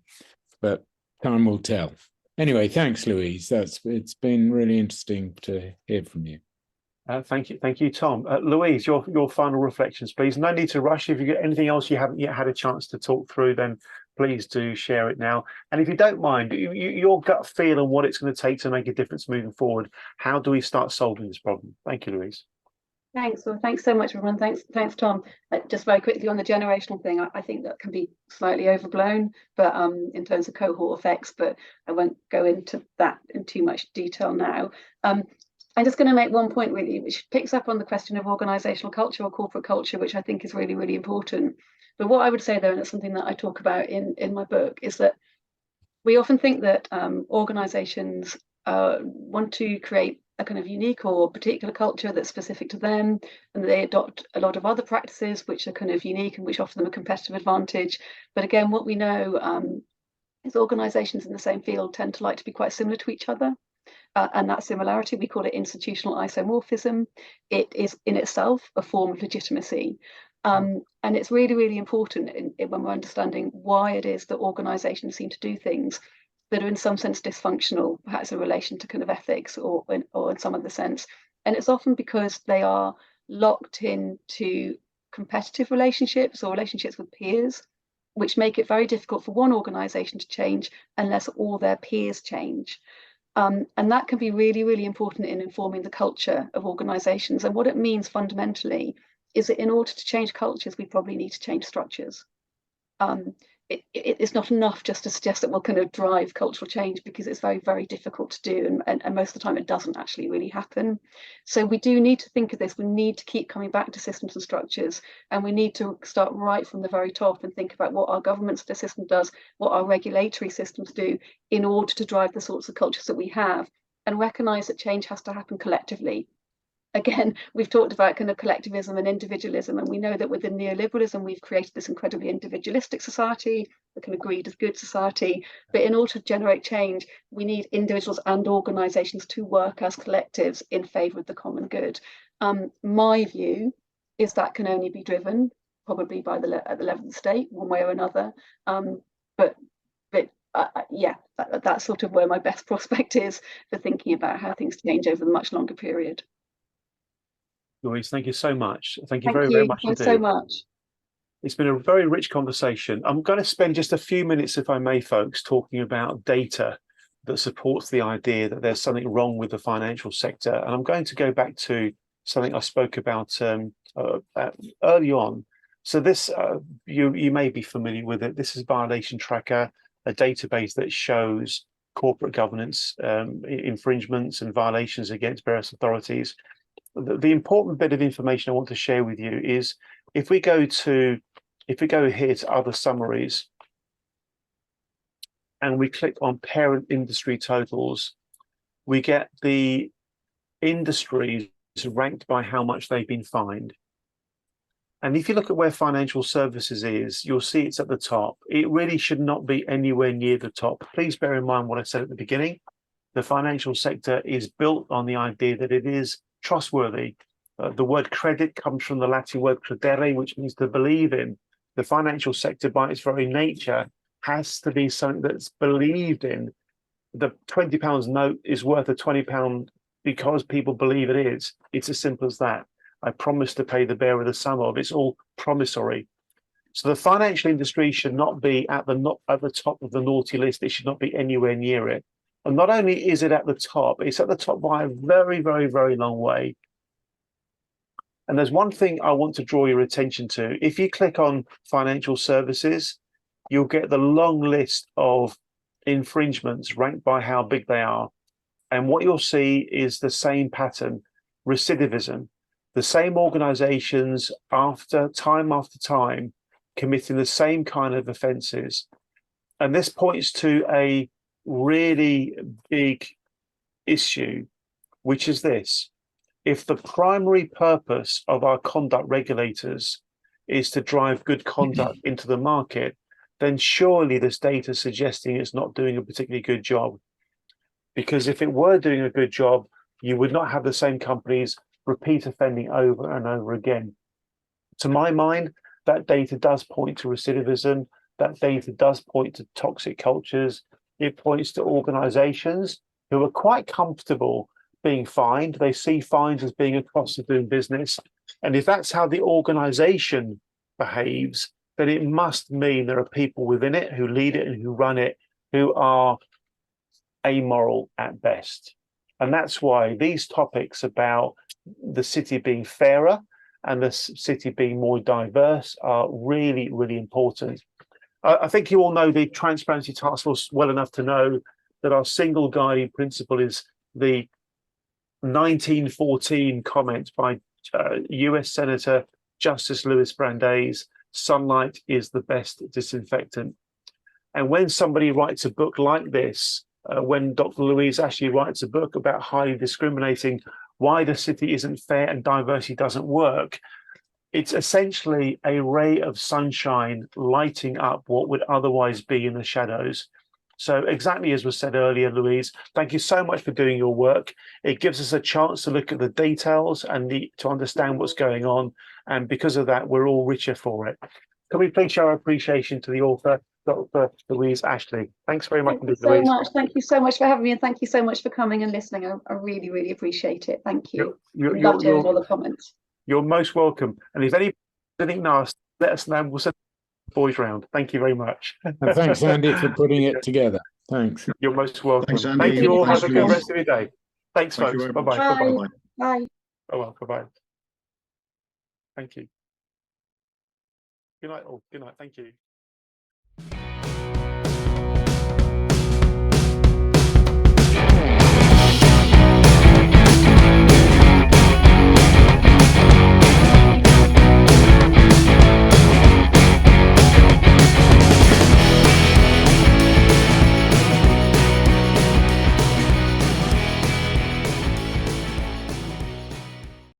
But time will tell. Anyway, thanks, Louise. It's been really interesting to hear from you. Thank you, Tom. Louise, your final reflections, please. No need to rush. If you get anything else you haven't yet had a chance to talk through, then please do share it now. And if you don't mind, your gut feel on what it's going to take to make a difference moving forward. How do we start solving this problem? Thank you, Louise. Thanks. Well, thanks so much, everyone. Thanks, Tom. Just very quickly on the generational thing, I think that can be slightly overblown, but in terms of cohort effects, but I won't go into that in too much detail now. I'm just going to make one point really, which picks up on the question of organisational culture or corporate culture, which I think is really, really important. But what I would say, though, and it's something that I talk about in my book, is that we often think that organisations want to create a kind of unique or particular culture that's specific to them, and they adopt a lot of other practices which are kind of unique and which offer them a competitive advantage. But again, what we know is organisations in the same field tend to like to be quite similar to each other. And that similarity, we call it institutional isomorphism. It is in itself a form of legitimacy. And it's really, really important when we're understanding why it is that organisations seem to do things that are in some sense dysfunctional, perhaps in relation to kind of ethics or in some other sense. And it's often because they are locked into competitive relationships or relationships with peers, which make it very difficult for one organisation to change unless all their peers change. And that can be really, really important in informing the culture of organisations. And what it means fundamentally is that in order to change cultures, we probably need to change structures. It's not enough just to suggest that we'll kind of drive cultural change, because it's very, very difficult to do. And most of the time it doesn't actually really happen. So we do need to think of this. We need to keep coming back to systems and structures, and we need to start right from the very top and think about what our government system does, what our regulatory systems do, in order to drive the sorts of cultures that we have, and recognise that change has to happen collectively. Again, we've talked about kind of collectivism and individualism, and we know that within neoliberalism, we've created this incredibly individualistic society, the kind of greed is good society. But in order to generate change, we need individuals and organisations to work as collectives in favour of the common good. My view is that can only be driven probably by at the level of the state, one way or another. Yeah, that's sort of where my best prospect is for thinking about how things change over a much longer period. Louise, thank you so much. Thank you very much indeed. So much. It's been a very rich conversation. I'm going to spend just a few minutes, if I may, folks, talking about data that supports the idea that there's something wrong with the financial sector. And I'm going to go back to something I spoke about early on. So this, you may be familiar with it. This is Violation Tracker, a database that shows corporate governance infringements and violations against various authorities. The important bit of information I want to share with you is if we go here to other summaries and we click on parent industry totals, we get the industries ranked by how much they've been fined. And if you look at where financial services is, you'll see it's at the top. It really should not be anywhere near the top. Please bear in mind what I said at the beginning. The financial sector is built on the idea that it is trustworthy. The word credit comes from the Latin word credere, which means to believe in. The financial sector, by its very nature, has to be something that's believed in. The £20 note is worth a £20 because people believe it is. It's as simple as that. I promise to pay the bearer the sum of. It's all promissory. So the financial industry should not be at the top of the naughty list. It should not be anywhere near it. And not only is it at the top, it's at the top by a very, very, very long way. And there's one thing I want to draw your attention to. If you click on financial services, you'll get the long list of infringements ranked by how big they are. And what you'll see is the same pattern, recidivism. The same organizations after time committing the same kind of offenses. And this points to a really big issue, which is this. If the primary purpose of our conduct regulators is to drive good conduct into the market, then surely this data is suggesting it's not doing a particularly good job. Because if it were doing a good job, you would not have the same companies repeat offending over and over again. To my mind, that data does point to recidivism. That data does point to toxic cultures. It points to organizations who are quite comfortable being fined. They see fines as being a cost of doing business. And if that's how the organization behaves, then it must mean there are people within it who lead it and who run it who are amoral at best. And that's why these topics about the city being fairer and the city being more diverse are really, really important. I think you all know the Transparency Task Force well enough to know that our single guiding principle is the 1914 comment by US Senator Justice Louis Brandeis, sunlight is the best disinfectant. And when somebody writes a book like this, when Dr. Louise actually writes a book about highly discriminating, why the city isn't fair and diversity doesn't work, it's essentially a ray of sunshine lighting up what would otherwise be in the shadows. So exactly as was said earlier, Louise, thank you so much for doing your work. It gives us a chance to look at the details and to understand what's going on. And because of that, we're all richer for it. Can we please show our appreciation to the author, Dr. Louise Ashley? Thanks very much. Thank you so much. Thank you so much for having me, and thank you so much for coming and listening. I really, really appreciate it. Thank you. Love hearing all the comments. You're most welcome. And if anything nasty, let us know. We'll send the boys round. Thank you very much. And thanks, Andy, for putting it together. Thanks. You're most welcome. Thanks, Andy. Thank you all. Thanks, Have a good Louise. rest of your day. Thanks, Thank you folks. very much. Bye-bye. Bye. Bye-bye. Bye. Oh, well, bye-bye. Thank you. Good night, all. Good night. Thank you.